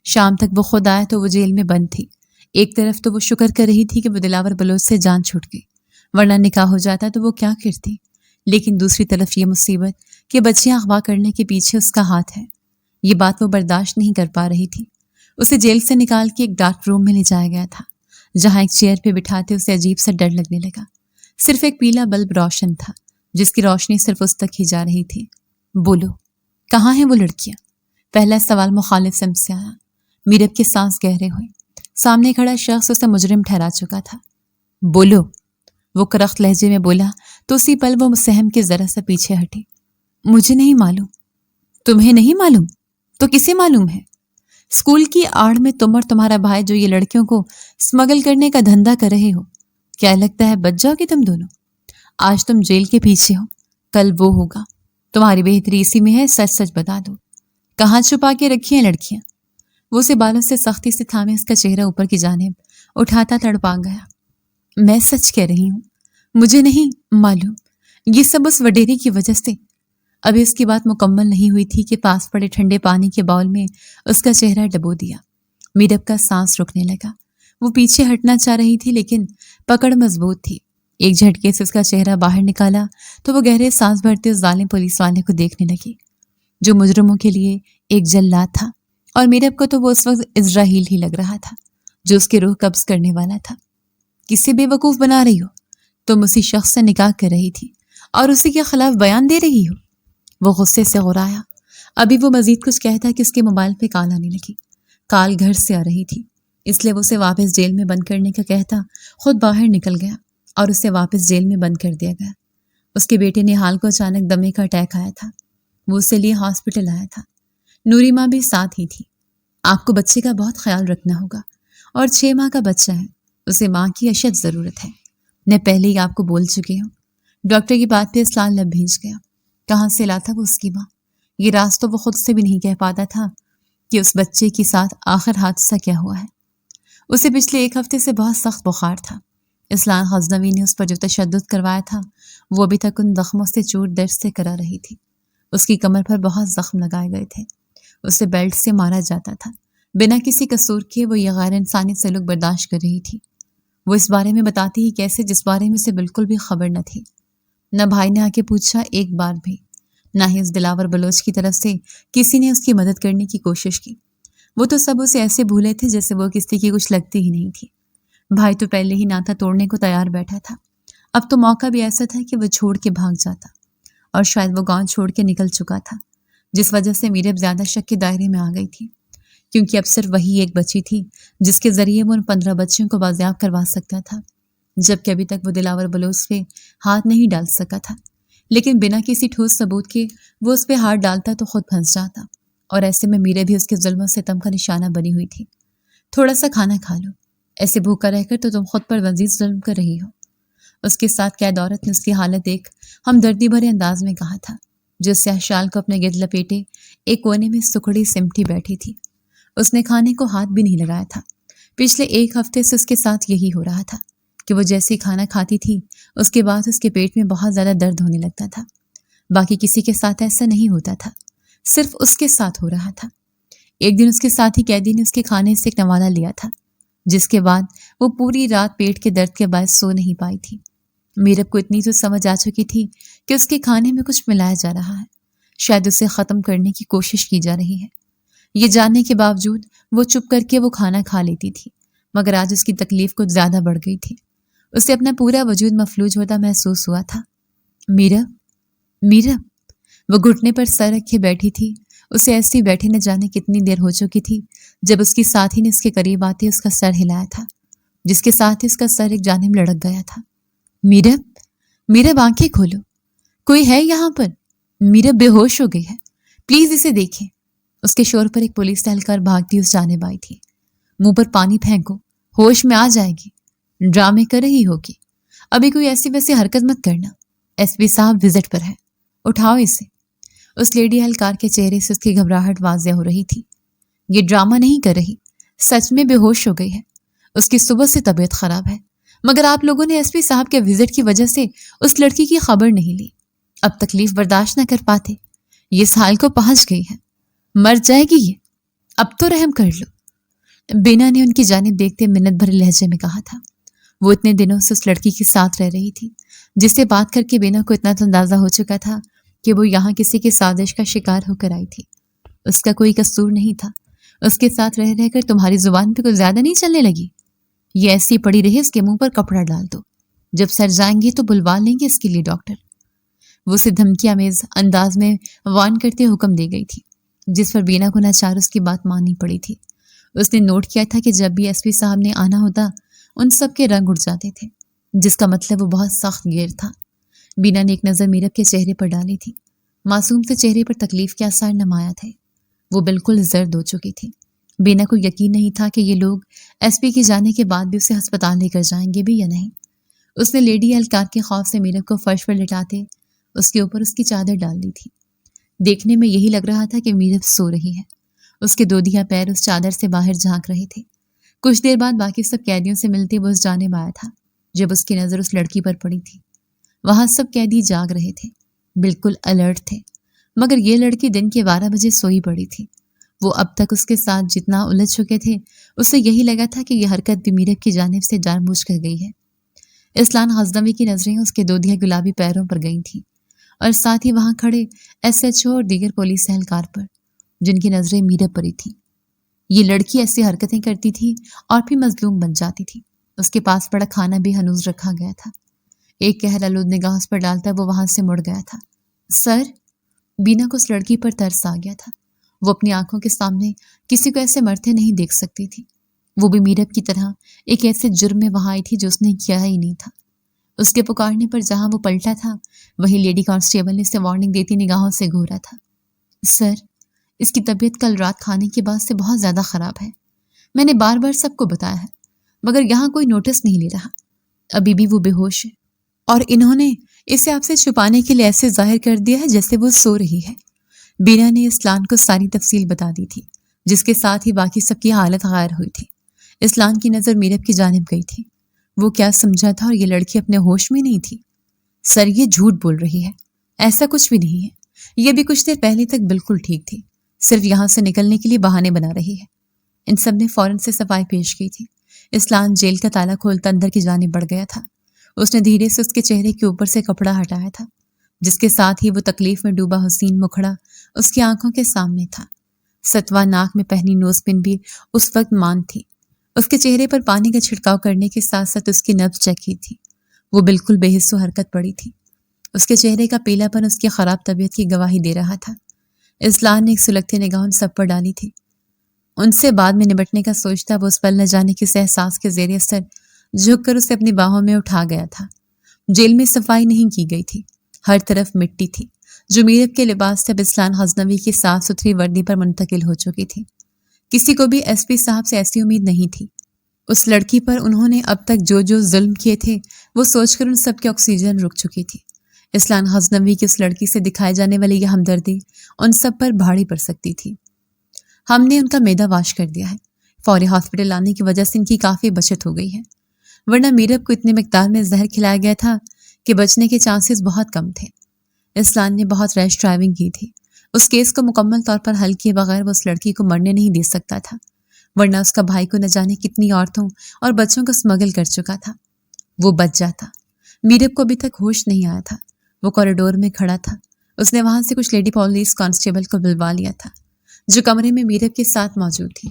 Speaker 1: شام تک وہ خود آیا تو وہ جیل میں بند تھی۔ ایک طرف تو وہ شکر کر رہی تھی کہ وہ دلاور بلوچ سے جان چھوٹ گئی، ورنہ نکاح ہو جاتا تو وہ کیا کرتی، لیکن دوسری طرف یہ مصیبت کہ بچیاں اغوا کرنے کے پیچھے اس کا ہاتھ ہے، یہ بات وہ برداشت نہیں کر پا رہی تھی۔ اسے جیل سے نکال کے ایک ڈارک روم میں لے جایا گیا تھا، جہاں ایک چیئر پہ بٹھاتے اسے عجیب سا ڈر لگنے لگا۔ صرف ایک پیلا بلب روشن تھا، جس کی روشنی صرف اس تک ہی جا رہی تھی۔ بولو، کہاں ہیں وہ لڑکیاں؟ پہلا سوال مخالف سمت سے آیا۔ میرب کے سانس گہرے ہوئے، سامنے کھڑا شخص اسے مجرم ٹھہرا چکا تھا۔ بولو، وہ کرخت لہجے میں بولا تو اسی پل وہ مسہم کے ذرا سا پیچھے ہٹی۔ مجھے نہیں معلوم۔ تمہیں نہیں معلوم تو کسے معلوم ہے؟ اسکول کی آڑ میں تم اور تمہارا بھائی جو یہ لڑکیوں کو سمگل کرنے کا دھندا کر رہے ہو، کیا لگتا ہے بچ جاؤ گے تم دونوں؟ آج تم جیل کے پیچھے ہو، کل وہ ہوگا۔ تمہاری بہتری اسی میں ہے، سچ سچ بتا دو، کہاں چھپا کے رکھی ہیں لڑکیاں؟ وہ اسے بالوں سے سختی سے تھامے اس کا چہرہ اوپر کی جانب اٹھاتا تڑپا گیا۔ میں سچ کہہ رہی ہوں، مجھے نہیں معلوم، یہ سب اس وڈیرے کی وجہ سے۔ ابھی اس کی بات مکمل نہیں ہوئی تھی کہ پاس پڑے ٹھنڈے پانی کے باؤل میں اس کا چہرہ ڈبو دیا۔ میرب کا سانس رکنے لگا۔ وہ پیچھے ہٹنا چاہ رہی تھی لیکن پکڑ مضبوط تھی۔ ایک جھٹکے سے اس کا چہرہ باہر نکالا تو وہ گہرے سانس بھرتے اس ظالم پولیس والے کو دیکھنے لگی، جو مجرموں کے لیے ایک جلاد تھا، اور میرب کو تو وہ اس وقت اسرائیل ہی لگ رہا تھا جو اس کی روح قبض کرنے والا تھا۔ کسے بے وقوف بنا رہی ہو؟ تم اسی شخص سے نکاح کر رہی تھی اور اسی کے خلاف بیان دے رہی ہو۔ وہ غصے سے غرایا۔ ابھی وہ مزید کچھ کہتا کہ اس کے موبائل پہ کال آنے لگی۔ کال گھر سے آ رہی تھی، اس لیے وہ اسے واپس جیل میں بند کرنے کا کہتا خود باہر نکل گیا اور اسے واپس جیل میں بند کر دیا گیا۔ اس کے بیٹے نہال کو اچانک دمے کا اٹیک آیا تھا، وہ اسے لیے ہاسپٹل آیا تھا۔ نوری ماں بھی ساتھ ہی تھی۔ آپ کو بچے کا بہت خیال رکھنا ہوگا، اور 6 ماہ کا بچہ ہے، اسے ماں کی اشد ضرورت ہے، میں پہلے ہی آپ کو بول چکی ہوں۔ ڈاکٹر کی بات پہ اسلان لب بھیج گیا۔ کہاں سے لاتا وہ اس کی ماں؟ یہ راز تو وہ خود سے بھی نہیں کہہ پاتا تھا کہ اس بچے کے ساتھ آخر حادثہ کیا ہوا ہے۔ اسے پچھلے 1 ہفتے سے بہت سخت بخار تھا، اسلام غزنوی نے اس پر جو تشدد کروایا تھا وہ ابھی تک ان زخموں سے چور درد سے کرا رہی تھی۔ اس کی کمر پر بہت زخم لگائے گئے تھے، اسے بیلٹ سے مارا جاتا تھا، بنا کسی قصور کے وہ یہ غیر انسانی سلوک برداشت کر رہی تھی۔ وہ اس بارے میں بتاتی ہی کیسے جس بارے میں اسے بالکل بھی خبر نہ تھی۔ نہ بھائی نے آ کے پوچھا ایک بار بھی، نہ ہی اس دلاور بلوچ کی طرف سے کسی نے اس کی مدد کرنے کی کوشش کی۔ وہ تو سب اسے ایسے بھولے تھے جیسے وہ کسی کی کچھ لگتی ہی نہیں تھی۔ بھائی تو پہلے ہی ناتا توڑنے کو تیار بیٹھا تھا، اب تو موقع بھی ایسا تھا کہ وہ چھوڑ کے بھاگ جاتا، اور شاید وہ گاؤں چھوڑ کے نکل چکا تھا، جس وجہ سے میرب زیادہ شک کے دائرے میں آ گئی تھی، کیونکہ اب صرف وہی ایک بچی تھی جس کے ذریعے وہ ان 15 بچوں کو بازیاب کروا سکتا تھا، جبکہ ابھی تک وہ دلاور بلوچ پہ ہاتھ نہیں ڈال سکا تھا۔ لیکن بنا کسی ٹھوس ثبوت کے وہ اس پہ ہاتھ ڈالتا تو خود پھنس جاتا، اور ایسے میں میرے بھی اس کے ظلم و ستم کا نشانہ بنی ہوئی تھی۔ تھوڑا سا کھانا کھا لو، ایسے بھوکا رہ کر تو تم خود پر مزید ظلم کر رہی ہو۔ اس کے ساتھ قید عورت نے اس کی حالت دیکھ ہمدردی بھرے انداز میں کہا تھا، جو سیاہ شال کو اپنے گرد لپیٹے ایک کونے میں سکڑی سمٹی بیٹھی تھی۔ اس نے کھانے کو ہاتھ بھی نہیں لگایا تھا۔ پچھلے ایک ہفتے سے اس کے ساتھ یہی ہو رہا تھا کہ وہ جیسے ہی کھانا کھاتی تھی اس کے بعد اس کے پیٹ میں بہت زیادہ درد ہونے لگتا تھا۔ باقی کسی کے ساتھ ایسا نہیں ہوتا تھا، صرف اس کے ساتھ ہو رہا تھا۔ ایک دن اس کے ساتھی قیدی نے اس کے کھانے سے ایک نوالا لیا تھا، جس کے بعد وہ پوری رات پیٹ کے درد کے باعث سو نہیں پائی تھی۔ میرب کو اتنی تو سمجھ آ چکی تھی کہ اس کے کھانے میں کچھ ملایا جا رہا ہے، شاید اسے ختم کرنے کی کوشش کی جا رہی ہے۔ یہ جاننے کے باوجود وہ چپ کر کے وہ کھانا کھا لیتی تھی، مگر آج اس کی تکلیف کچھ زیادہ بڑھ گئی تھی۔ اسے اپنا پورا وجود مفلوج ہوتا محسوس ہوا تھا۔ میرب، میرب، وہ گھٹنے پر سر رکھے بیٹھی تھی۔ اسے ایسی بیٹھے نہ جانے کتنی دیر ہو چکی تھی جب اس کی ساتھی نے اس کے قریب آتے اس کا سر ہلایا تھا، جس کے ساتھ اس کا سر ایک جانب لڑک گیا تھا۔ میرب، میرب آنکھیں کھولو، کوئی ہے یہاں پر؟ میرب بے ہوش ہو گئی ہے، پلیز اسے دیکھیں۔ اس کے شور پر ایک پولیس اہلکار بھاگتی اس جانب آئی تھی۔ منہ پر پانی پھینکو، ہوش میں آ جائے گی، ڈرامے کر رہی ہوگی، ابھی کوئی ایسی ویسی حرکت مت کرنا، ایس پی صاحب وزٹ پر ہے، اٹھاؤ اسے۔ اس لیڈی اہلکار کے چہرے سے اس کی گھبراہٹ واضح ہو رہی تھی۔ یہ ڈرامہ نہیں کر رہی، سچ میں بے ہوش ہو گئی ہے، اس کی صبح سے طبیعت خراب ہے، مگر آپ لوگوں نے ایس پی صاحب کے وزٹ کی وجہ سے اس لڑکی کی خبر نہیں لی۔ اب تکلیف برداشت نہ کر پاتے، یہ اس حال کو پہنچ گئی ہے، مر جائے گی یہ، اب تو رحم کر لو۔ بینا نے ان کی جانب دیکھتے منت بھرے لہجے میں کہا تھا۔ وہ اتنے دنوں سے اس لڑکی کے ساتھ رہ رہی تھی، جس سے بات کر کے بینا کو اتنا تو اندازہ ہو چکا تھا کہ وہ یہاں کسی کی سازش کا شکار ہو کر آئی تھی۔ اس کا کوئی قصور نہیں تھا، اس کے ساتھ رہ رہ کر تمہاری زبان پہ کچھ زیادہ نہیں چلنے لگی؟ یہ ایسی پڑی رہی، اس کے منہ پر کپڑا ڈال دو، جب سر جائیں گے تو بلوا لیں گے اس کے لیے ڈاکٹر۔ وہ اسے دھمکی آمیز انداز میں وارن کرتے حکم دے گئی تھی، جس پر بینا کو ناچار اس کی بات ماننی پڑی تھی۔ اس نے نوٹ کیا تھا کہ جب بھی ایس پی صاحب نے آنا ہوتا ان سب کے رنگ اڑ جاتے تھے، جس کا مطلب وہ بہت سخت گیر تھا۔ بینا نے ایک نظر میرب کے چہرے پر ڈالی تھی، معصوم سے چہرے پر تکلیف کے آثار نمایاں تھے، وہ بالکل زرد ہو چکی تھی۔ بینا کو یقین نہیں تھا کہ یہ لوگ ایس پی کے جانے کے بعد بھی اسے ہسپتال لے کر جائیں گے بھی یا نہیں۔ اس نے لیڈی اہلکار کے خوف سے میرب کو فرش پر لٹاتے اس کے اوپر اس کی چادر ڈال دی تھی۔ دیکھنے میں یہی لگ رہا تھا کہ میرب سو رہی ہے، اس کے دودھیا پیر اس چادر سے باہر جھانک رہے تھے۔ کچھ دیر بعد باقی سب قیدیوں سے ملتے وہ اس جانب آیا تھا۔ جب اس کی نظر اس لڑکی پر پڑی تھی، وہاں سب قیدی جاگ رہے تھے، بالکل الرٹ تھے، مگر یہ لڑکی دن کے 12 بجے سوئی پڑی تھی۔ وہ اب تک اس کے ساتھ جتنا الجھ چکے تھے، اسے یہی لگا تھا کہ یہ حرکت بھی میرب کی جانب سے جان بوجھ کر گئی ہے۔ اسلان غزنوی کی نظریں اس کے دودھیا گلابی پیروں پر گئی تھیں، اور ساتھ ہی وہاں کھڑے ایس ایچ او اور دیگر پولیس اہلکار پر، جن کی نظریں میرب پری تھیں۔ یہ لڑکی ایسی حرکتیں کرتی تھی اور پھر مظلوم بن جاتی تھی۔ اس کے پاس پڑا کھانا بھی ہنوز رکھا گیا تھا۔ ایک قہر آلود نگاہ اس پر ڈالتا وہ وہاں سے مڑ گیا تھا۔ سر، بینا کو اس لڑکی پر ترس آ گیا تھا۔ وہ اپنی آنکھوں کے سامنے کسی کو ایسے مرتے نہیں دیکھ سکتی تھی، وہ بھی میرب کی طرح ایک ایسے جرم میں وہاں آئی تھی جو اس نے کیا ہی نہیں تھا۔ اس کے پکارنے پر جہاں وہ پلٹا تھا وہیں لیڈی کانسٹیبل نے اسے وارننگ دیتی نگاہوں سے گھورا تھا۔ سر، اس کی طبیعت کل رات کھانے کے بعد سے بہت زیادہ خراب ہے، میں نے بار بار سب کو بتایا ہے، مگر یہاں کوئی نوٹس نہیں لے رہا، ابھی بھی وہ بے ہوش ہے، اور انہوں نے اسے آپ سے چھپانے کے لیے ایسے ظاہر کر دیا ہے جیسے وہ سو رہی ہے۔ بینا نے اسلان کو ساری تفصیل بتا دی تھی، جس کے ساتھ ہی باقی سب کی حالت غائر ہوئی تھی۔ اسلان کی نظر میرب کی جانب گئی تھی۔ وہ کیا سمجھا تھا اور یہ لڑکی اپنے ہوش میں نہیں تھی؟ سر یہ جھوٹ بول رہی ہے، ایسا کچھ بھی نہیں ہے، یہ بھی کچھ دیر پہلے تک بالکل ٹھیک تھی، صرف یہاں سے نکلنے کے لیے بہانے بنا رہی ہے۔ ان سب نے فوراً سے صفائی پیش کی تھی۔ اسلام جیل کا تالا کھولتا اندر کی جانب بڑھ گیا تھا۔ اس نے دھیرے سے اس کے چہرے کے اوپر سے کپڑا ہٹایا تھا، جس کے ساتھ ہی وہ تکلیف میں ڈوبا حسین مکھڑا اس کی آنکھوں کے سامنے تھا۔ ستوا ناک میں پہنی نوز پن بھی اس وقت مان تھی۔ اس کے چہرے پر پانی کا چھڑکاؤ کرنے کے ساتھ ساتھ اس کی نبض چیک کی تھی۔ وہ بالکل بے حس و حرکت پڑی تھی۔ اس کے چہرے کا پیلا پن اس کی خراب طبیعت کی گواہی دے رہا تھا۔ اسلام نے ایک سلگتے نگاہ ان سب پر ڈالی تھی۔ ان سے بعد میں نمٹنے کا سوچتا وہ اس پل نہ جانے کس احساس کے زیر اثر جھک کر اسے اپنی باہوں میں اٹھا گیا تھا۔ جیل میں صفائی نہیں کی گئی تھی، ہر طرف مٹی تھی، جو میرب کے لباس سے اب اسلام غزنوی کی صاف ستھری وردی پر منتقل ہو چکی تھی۔ کسی کو بھی ایس پی صاحب سے ایسی امید نہیں تھی۔ اس لڑکی پر انہوں نے اب تک جو جو ظلم کیے تھے وہ سوچ کر ان سب کی آکسیجن رک چکی تھی۔ اسلام غزنوی کی اس لڑکی سے دکھائے جانے والی یہ ہمدردی ان سب پر بھاری پڑ سکتی تھی۔ ہم نے ان کا معدہ واش کر دیا ہے، فوری ہاسپٹل لانے کی وجہ سے ان کی کافی بچت ہو گئی ہے، ورنہ میرب کو اتنے مقدار میں زہر کھلایا گیا تھا کہ بچنے کے چانسز بہت کم تھے۔ اسلام نے بہت ریش ڈرائیونگ کی تھی۔ اس کیس کو مکمل طور پر حل کیے بغیر وہ اس لڑکی کو مرنے نہیں دے سکتا تھا، ورنہ اس کا بھائی کو نہ جانے کتنی عورتوں اور بچوں کو اسمگل کر چکا تھا۔ وہ بچ جاتا۔ میرب کو ابھی تک ہوش نہیں آیا تھا۔ وہ کوریڈور میں کھڑا تھا۔ اس نے وہاں سے کچھ لیڈی پولیس کانسٹیبل کو بلوا لیا تھا جو کمرے میں میرب کے ساتھ موجود تھی۔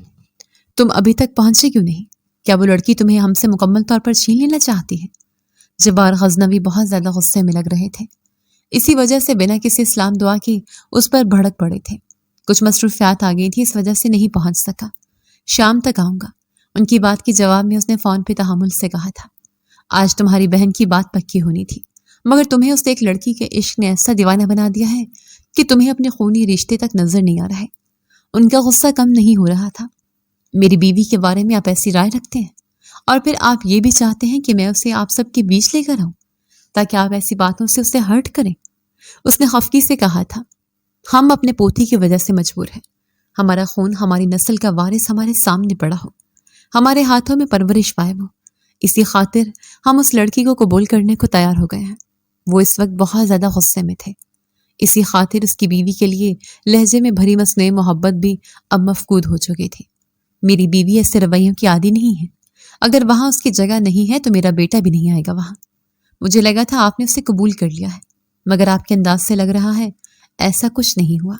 Speaker 1: تم ابھی تک پہنچے کیوں نہیں؟ کیا وہ لڑکی تمہیں ہم سے مکمل طور پر چھین لینا چاہتی ہے؟ جبار غزنوی بہت زیادہ غصے میں لگ رہے تھے، اسی وجہ سے بنا کسی اسلام دعا کی اس پر بھڑک پڑے تھے۔ کچھ مصروفیات آ گئی تھی، اس وجہ سے نہیں پہنچ سکا، شام تک آؤں گا۔ ان کی بات کے جواب میں اس نے فون پہ تحمل سے کہا تھا، آج تمہاری بہن کی بات پکی ہونی تھی، مگر تمہیں اس ایک لڑکی کے عشق نے ایسا دیوانہ بنا دیا ہے کہ تمہیں اپنے خونی رشتے تک نظر نہیں آ رہا ہے۔ ان کا غصہ کم نہیں ہو رہا تھا۔ میری بیوی کے بارے میں آپ ایسی رائے رکھتے ہیں اور پھر آپ یہ بھی چاہتے ہیں کہ میں اسے آپ سب کے بیچ لے کر آؤں تاکہ آپ ایسی باتوں سے اسے ہرٹ کریں۔ اس نے خفگی سے کہا تھا، ہم اپنے پوتی کی وجہ سے مجبور ہیں۔ ہمارا خون، ہماری نسل کا وارث ہمارے سامنے پڑا ہو، ہمارے ہاتھوں میں پرورش پائے ہو، اسی خاطر ہم اس لڑکی کو قبول کرنے کو تیار ہو گئے ہیں۔ وہ اس وقت بہت زیادہ غصے میں تھے، اسی خاطر اس کی بیوی کے لیے لہجے میں بھری مصنوعی محبت بھی اب مفقود ہو چکی تھی۔ میری بیوی ایسے رویوں کی عادی نہیں ہے، اگر وہاں اس کی جگہ نہیں ہے تو میرا بیٹا بھی نہیں آئے گا وہاں۔ مجھے لگا تھا آپ نے اسے قبول کر لیا ہے، مگر آپ کے انداز سے لگ رہا ہے ایسا کچھ نہیں ہوا۔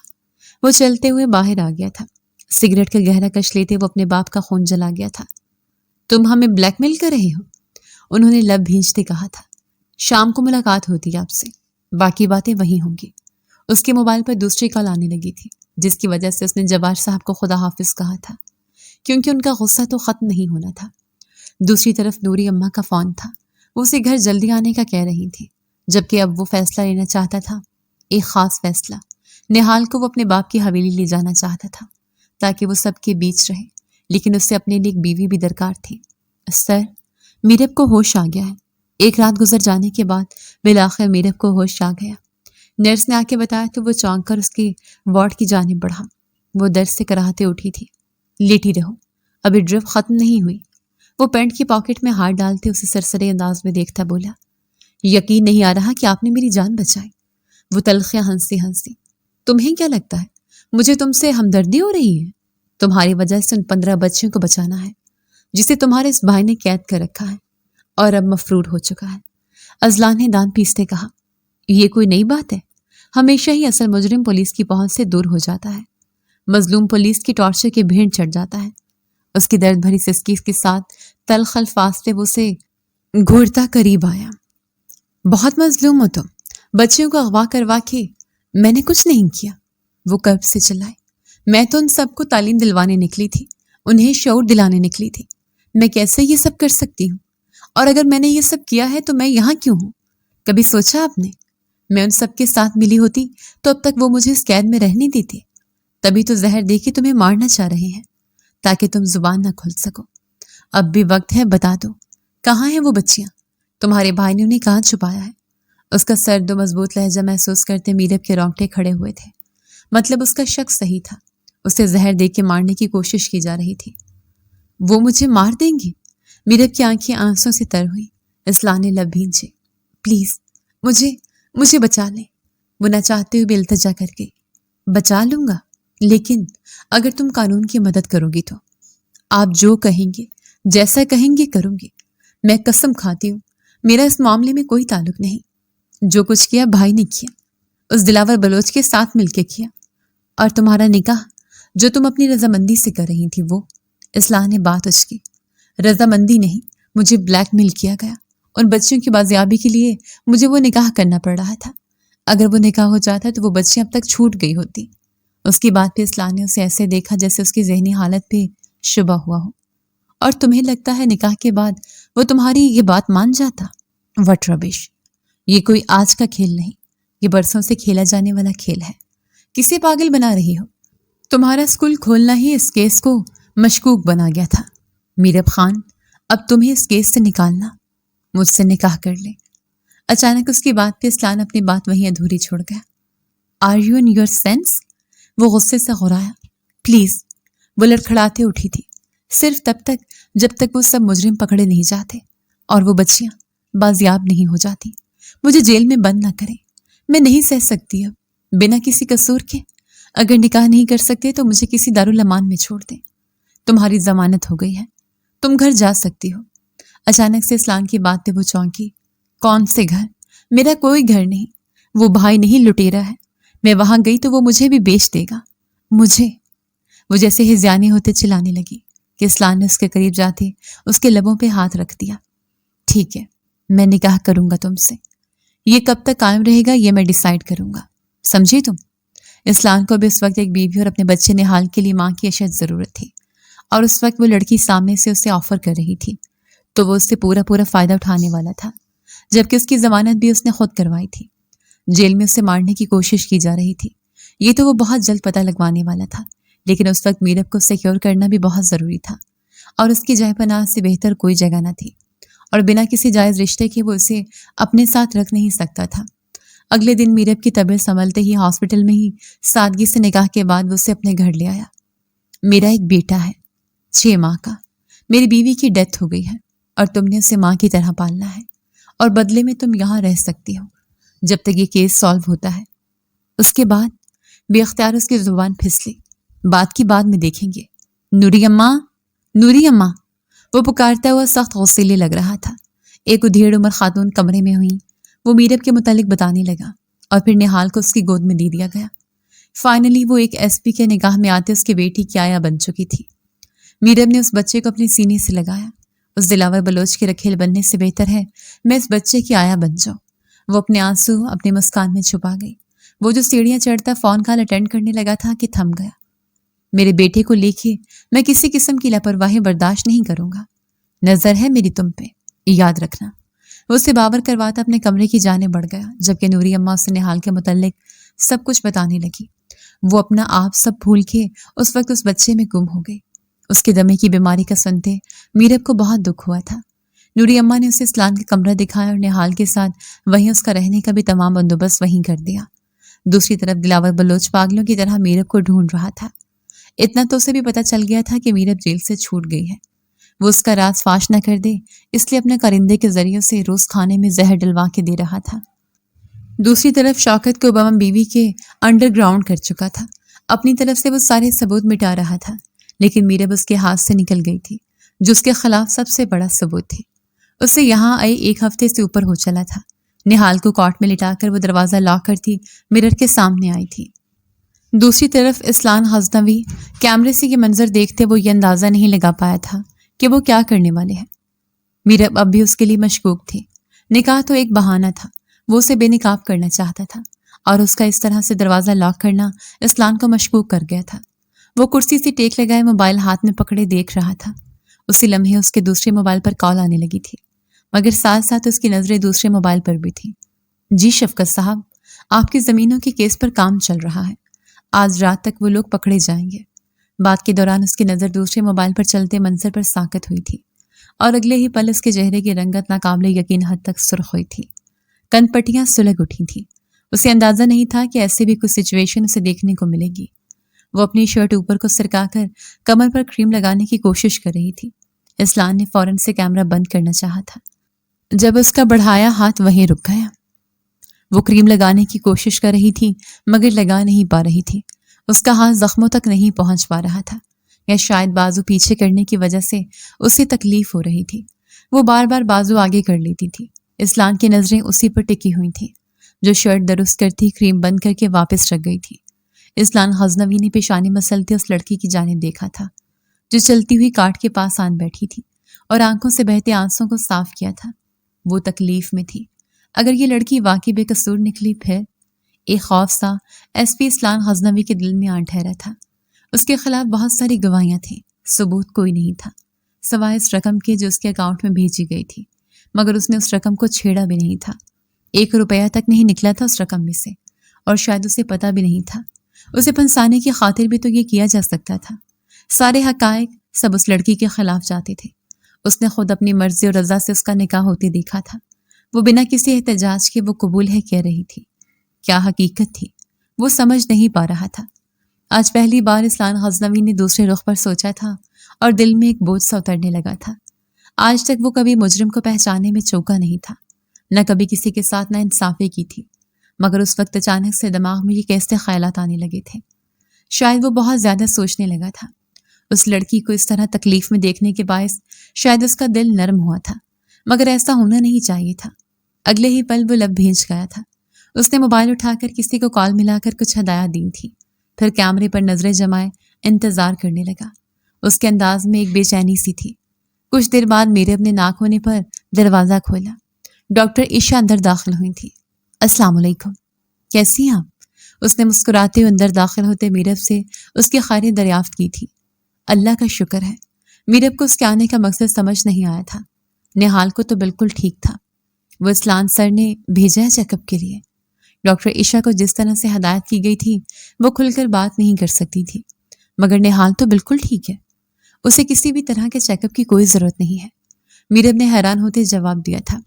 Speaker 1: وہ چلتے ہوئے باہر آ گیا تھا۔ سگریٹ کا گہرا کش لیتے وہ اپنے باپ کا خون جلا گیا تھا۔ تم ہمیں بلیک میل کر رہے ہو؟ انہوں نے لب بھینچتے کہا تھا۔ شام کو ملاقات ہوتی ہے آپ سے، باقی باتیں وہی ہوں گی۔ اس کے موبائل پر دوسری کال آنے لگی تھی، جس کی وجہ سے اس نے جبار صاحب کو خدا حافظ کہا تھا، کیونکہ ان کا غصہ تو ختم نہیں ہونا تھا۔ دوسری طرف نوری اماں کا فون تھا۔ وہ اسے گھر جلدی آنے کا کہہ رہی تھی، جبکہ اب وہ فیصلہ لینا چاہتا تھا، ایک خاص فیصلہ۔ نہال کو وہ اپنے باپ کی حویلی لے جانا چاہتا تھا تاکہ وہ سب کے بیچ رہے، لیکن اس سے اپنے لیے ایک بیوی بھی درکار تھی۔ سر، میرب کو ہوش آ گیا ہے۔ ایک رات گزر جانے کے بعد بالآخر میرب کو ہوش آ گیا۔ نرس نے آ کے بتایا تو وہ چونک کر اس کی وارڈ کی جانب بڑھا۔ وہ درد سے کراہتے اٹھی تھی۔ لیٹی رہو، ابھی ڈرپ ختم نہیں ہوئی۔ وہ پینٹ کی پاکٹ میں ہاتھ ڈالتے اسے سرسرے انداز میں دیکھتا بولا، یقین نہیں آ رہا کہ آپ نے میری جان بچائی۔ وہ تلخیاں ہنسی ہنسی، تمہیں کیا لگتا ہے مجھے تم سے ہمدردی ہو رہی ہے؟ تمہاری وجہ سے ان 15 بچوں کو بچانا ہے جسے تمہارے اس بھائی نے قید کر رکھا ہے اور اب مفرور ہو چکا ہے۔ ازلان نے دان پیستے کہا، یہ کوئی نئی بات ہے؟ ہمیشہ ہی اصل مجرم پولیس کی پہنچ سے دور ہو جاتا ہے، مظلوم پولیس کی ٹارچر کے بھیڑ چڑھ جاتا ہے۔ اس کی درد بھری سسکی کے ساتھ تلخ الفاظ سے وہ سے گھورتا قریب آیا۔ بہت مظلوم ہو تم، بچیوں کو اغوا کروا کے میں نے کچھ نہیں کیا۔ وہ کرب سے چلائے، میں تو ان سب کو تعلیم دلوانے نکلی تھی، انہیں شعور دلانے نکلی تھی۔ میں کیسے یہ سب کر سکتی ہوں؟ اور اگر میں نے یہ سب کیا ہے تو میں یہاں کیوں ہوں؟ کبھی سوچا آپ نے؟ میں ان سب کے ساتھ ملی ہوتی تو اب تک وہ مجھے اس قید میں رہنے دیتے۔ تبھی تو زہر دے کے تمہیں مارنا چاہ رہے ہیں تاکہ تم زبان نہ کھول سکو۔ اب بھی وقت ہے، بتا دو کہاں ہیں وہ بچیاں؟ تمہارے بھائی نے انہیں کہاں چھپایا ہے؟ اس کا سرد و مضبوط لہجہ محسوس کرتے میرب کے رونگٹے کھڑے ہوئے تھے۔ مطلب اس کا شک صحیح تھا، اسے زہر دے کے مارنے کی کوشش کی جا رہی تھی۔ وہ مجھے مار دیں گے؟ میرب کی آنکھیں آنسوں سے تر ہوئی. اسلان نے لب بھینچے. پلیز مجھے بچا لیں. وہ نہ چاہتے ہوئے التجا کر گئی. بچا لوں گا، لیکن اگر تم قانون کی مدد کرو گی تو. آپ جو کہیں گے، جیسا کہیں گے کروں گی. میں قسم کھاتی ہوں میرا اس معاملے میں کوئی تعلق نہیں. جو کچھ کیا بھائی نے کیا، اس دلاور بلوچ کے ساتھ مل کے کیا. اور تمہارا نکاح جو تم اپنی رضامندی سے کر رہی تھی وہ. اسلام نے بات اچکی. رضامندی نہیں، مجھے بلیک میل کیا گیا. ان بچیوں کی بازیابی کے لیے مجھے وہ نکاح کرنا پڑ رہا تھا. اگر وہ نکاح ہو جاتا تو وہ بچیاں اب تک چھوٹ گئی ہوتی. اس کی بات پہ اسلام نے اسے ایسے دیکھا جیسے اس کی ذہنی حالت پہ شبہ ہوا ہو. اور تمہیں لگتا ہے نکاح کے بعد وہ تمہاری یہ بات مان جاتا؟ وٹ ربش. یہ کوئی آج کا کھیل نہیں، یہ برسوں سے کھیلا جانے والا کھیل ہے. کسے پاگل بنا رہی ہو؟ تمہارا اسکول کھولنا ہی اس کیس کو مشکوک بنا گیا تھا. میرب خان، اب تمہیں اس کیس سے نکالنا. مجھ سے نکاح کر لے. اچانک اس کی بات پہ اسلان اپنی بات وہیں ادھوری چھوڑ گیا. Are you in your sense? وہ غصے سے غرایا. پلیز. وہ لڑکھڑاتے اٹھی تھی. صرف تب تک جب تک وہ سب مجرم پکڑے نہیں جاتے اور وہ بچیاں بازیاب نہیں ہو جاتی. مجھے جیل میں بند نہ کریں. میں نہیں سہ سکتی اب بنا کسی قصور کے. اگر نکاح نہیں کر سکتے تو مجھے کسی دارالامان میں چھوڑ دیں. تمہاری ضمانت ہو گئی ہے، تم گھر جا سکتی ہو. اچانک سے اسلام کی بات پہ وہ چونکی. کون سے گھر؟ میرا کوئی گھر نہیں. وہ بھائی نہیں لٹیرا ہے. میں وہاں گئی تو وہ مجھے بھی بیچ دے گا. مجھے. وہ جیسے ہزیانے ہوتے چلانے لگی کہ اسلام نے اس کے قریب جاتے اس کے لبوں پہ ہاتھ رکھ دیا. ٹھیک ہے، میں نکاح کروں گا تم سے. یہ کب تک قائم رہے گا یہ میں ڈیسائیڈ کروں گا، سمجھی تم؟ اسلام کو بھی اس وقت ایک بیوی اور اپنے بچے نہال کے لیے ماں کی اشد ضرورت تھی، اور اس وقت وہ لڑکی سامنے سے اسے آفر کر رہی تھی تو وہ اس سے پورا فائدہ اٹھانے والا تھا، جبکہ اس کی ضمانت بھی اس نے خود کروائی تھی. جیل میں اسے مارنے کی کوشش کی جا رہی تھی. یہ تو وہ بہت جلد پتہ لگوانے والا تھا، لیکن اس وقت میرب کو سیکیور کرنا بھی بہت ضروری تھا، اور اس کی جائے پناہ سے بہتر کوئی جگہ نہ تھی، اور بنا کسی جائز رشتے کے وہ اسے اپنے ساتھ رکھ نہیں سکتا تھا. اگلے دن میرب کی طبیعت سنبھلتے ہی ہاسپٹل میں ہی سادگی سے نکاح کے بعد وہ اسے اپنے گھر لے آیا. میرا ایک بیٹا ہے 6 ماہ کا. میری بیوی کی ڈیتھ ہو گئی ہے اور تم نے اسے ماں کی طرح پالنا ہے، اور بدلے میں تم یہاں رہ سکتی ہو جب تک یہ کیس سالو ہوتا ہے. اس کے بعد بے اختیار اس کی زبان پھسلی. بات کی بعد میں دیکھیں گے. نوری اماں، نوری اماں. وہ پکارتا ہوا سخت غصیلے لگ رہا تھا. ایک ادھیڑ عمر خاتون کمرے میں ہوئی. وہ میرب کے متعلق بتانے لگا اور پھر نہال کو اس کی گود میں دے دیا گیا. فائنلی وہ ایک ایس پی کے نگاہ میں آتے اس کی بیٹی کی آیا بن چکی تھی. میرب نے اس بچے کو اپنے سینے سے لگایا. اس دلاور بلوچ کے رکھیل بننے سے بہتر ہے میں اس بچے کی آیا بن جاؤں. وہ اپنے آنسو اپنے مسکان میں چھپا گئی. وہ جو سیڑھیاں چڑھتا فون کال اٹینڈ کرنے لگا تھا کہ تھم گیا. میرے بیٹے کو لے کے میں کسی قسم کی لاپرواہی برداشت نہیں کروں گا. نظر ہے میری تم پہ، یاد رکھنا. وہ اسے باور کرواتا اپنے کمرے کی جانب بڑھ گیا، جبکہ نوری اماں اسے نہال کے متعلق سب کچھ بتانے لگی. وہ اپنا آپ سب بھول کے اس وقت اس بچے میں گم ہو گئی. اس کے دمے کی بیماری کا سنتے میرب کو بہت دکھ ہوا تھا. نوری اماں نے اسے اسلام کا کمرہ دکھایا اور نہال کے ساتھ وہیں اس کا رہنے کا بھی تمام بندوبست وہیں کر دیا. دوسری طرف دلاور بلوچ پاگلوں کی طرح میرب کو ڈھونڈ رہا تھا. اتنا تو اسے بھی پتہ چل گیا تھا کہ میرب جیل سے چھوٹ گئی ہے. وہ اس کا راز فاش نہ کر دے اس لیے اپنے کرندے کے ذریعے سے روز کھانے میں زہر ڈلوا کے دے رہا تھا. دوسری طرف شوکت کو بم بیوی کے انڈر گراؤنڈ کر چکا تھا. اپنی طرف سے وہ سارے ثبوت مٹا رہا تھا، لیکن میرب اس کے ہاتھ سے نکل گئی تھی جو اس کے خلاف سب سے بڑا ثبوت تھی. اسے یہاں آئے 1 ہفتے سے اوپر ہو چلا تھا. نہال کو کارٹ میں لٹا کر وہ دروازہ لاک کرتی مرر کے سامنے آئی تھی. دوسری طرف اسلان غزنوی کیمرے سے یہ منظر دیکھتے وہ یہ اندازہ نہیں لگا پایا تھا کہ وہ کیا کرنے والے ہیں. میرب اب بھی اس کے لیے مشکوک تھی. نکاح تو ایک بہانہ تھا، وہ اسے بے نقاب کرنا چاہتا تھا، اور اس کا اس طرح سے دروازہ لاک کرنا اسلان کو مشکوک کر گیا تھا. وہ کرسی سے ٹیک لگائے موبائل ہاتھ میں پکڑے دیکھ رہا تھا. اسی لمحے اس کے دوسرے موبائل پر کال آنے لگی تھی، مگر ساتھ ساتھ اس کی نظریں دوسرے موبائل پر بھی تھیں. جی شفقت صاحب، آپ کی زمینوں کے کیس پر کام چل رہا ہے. آج رات تک وہ لوگ پکڑے جائیں گے. بات کے دوران اس کی نظر دوسرے موبائل پر چلتے منظر پر ساکت ہوئی تھی، اور اگلے ہی پل اس کے چہرے کی رنگت ناقابل یقین حد تک سرخ ہوئی تھی. کن پٹیاں سلگ اٹھی تھیں. اسے اندازہ نہیں تھا کہ ایسے بھی کچھ سچویشن اسے دیکھنے کو ملے گی. وہ اپنی شرٹ اوپر کو سرکا کر کمر پر کریم لگانے کی کوشش کر رہی تھی. اسلان نے فوراً سے کیمرہ بند کرنا چاہا تھا جب اس کا بڑھایا ہاتھ وہیں رک گیا۔ وہ کریم لگانے کی کوشش کر رہی تھی مگر لگا نہیں پا رہی تھی۔ اس کا ہاتھ زخموں تک نہیں پہنچ پا رہا تھا، یا شاید بازو پیچھے کرنے کی وجہ سے اسے تکلیف ہو رہی تھی۔ وہ بار بار بازو آگے کر لیتی تھی۔ اسلان کی نظریں اسی پر ٹکی ہوئی تھیں جو شرٹ درست کرتی کریم بند کر کے واپس رکھ گئی تھی۔ اسلان غزنوی نے پیشانی مسلتے اس لڑکی کی جانب دیکھا تھا جو چلتی ہوئی کاٹ کے پاس آن بیٹھی تھی اور آنکھوں سے بہتے آنسوں کو صاف کیا تھا۔ وہ تکلیف میں تھی۔ اگر یہ لڑکی واقعی بے قصور نکلی پھر؟ ایک خوف سا ایس پی اسلان غزنوی کے دل میں آن ٹھہرا تھا۔ اس کے خلاف بہت ساری گواہیاں تھیں، ثبوت کوئی نہیں تھا سوائے اس رقم کے جو اس کے اکاؤنٹ میں بھیجی گئی تھی، مگر اس نے اس رقم کو چھیڑا بھی نہیں تھا۔ 1 روپیہ تک نہیں نکلا تھا اس رقم میں سے، اور شاید اسے پتہ بھی نہیں تھا۔ اسے پھنسانے کی خاطر بھی تو یہ کیا جا سکتا تھا۔ سارے حقائق سب اس لڑکی کے خلاف جاتے تھے۔ اس نے خود اپنی مرضی اور رضا سے اس کا نکاح ہوتے دیکھا تھا۔ وہ بنا کسی احتجاج کے وہ قبول ہے کہہ رہی تھی۔ کیا حقیقت تھی وہ سمجھ نہیں پا رہا تھا۔ آج پہلی بار اسلان غزنوی نے دوسرے رخ پر سوچا تھا اور دل میں ایک بوجھ سا اترنے لگا تھا۔ آج تک وہ کبھی مجرم کو پہچاننے میں چوکا نہیں تھا، نہ کبھی کسی کے ساتھ نا انصافی کی تھی، مگر اس وقت اچانک سے دماغ میں یہ کیسے خیالات آنے لگے تھے۔ شاید وہ بہت زیادہ سوچنے لگا تھا۔ اس لڑکی کو اس طرح تکلیف میں دیکھنے کے باعث شاید اس کا دل نرم ہوا تھا، مگر ایسا ہونا نہیں چاہیے تھا۔ اگلے ہی پل وہ لب بھیج گیا تھا۔ اس نے موبائل اٹھا کر کسی کو کال ملا کر کچھ ہدایات دی تھی، پھر کیمرے پر نظریں جمائے انتظار کرنے لگا۔ اس کے انداز میں ایک بے چینی سی تھی۔ کچھ دیر بعد میرے اپنے ناک ہونے پر دروازہ کھولا۔ ڈاکٹر عشا اندر داخل ہوئی تھی۔ السلام علیکم، کیسی ہیں آپ؟ اس نے مسکراتے ہوئے اندر داخل ہوتے میرب سے اس کی خیریت دریافت کی تھی۔ اللہ کا شکر ہے۔ میرب کو اس کے آنے کا مقصد سمجھ نہیں آیا تھا۔ نہال کو تو بالکل ٹھیک تھا، وہ اسلان سر نے بھیجا ہے چیک اپ کے لیے۔ ڈاکٹر عشا کو جس طرح سے ہدایت کی گئی تھی وہ کھل کر بات نہیں کر سکتی تھی، مگر نہال تو بالکل ٹھیک ہے، اسے کسی بھی طرح کے چیک اپ کی کوئی ضرورت نہیں ہے، میرب نے حیران ہوتے جواب دیا تھا۔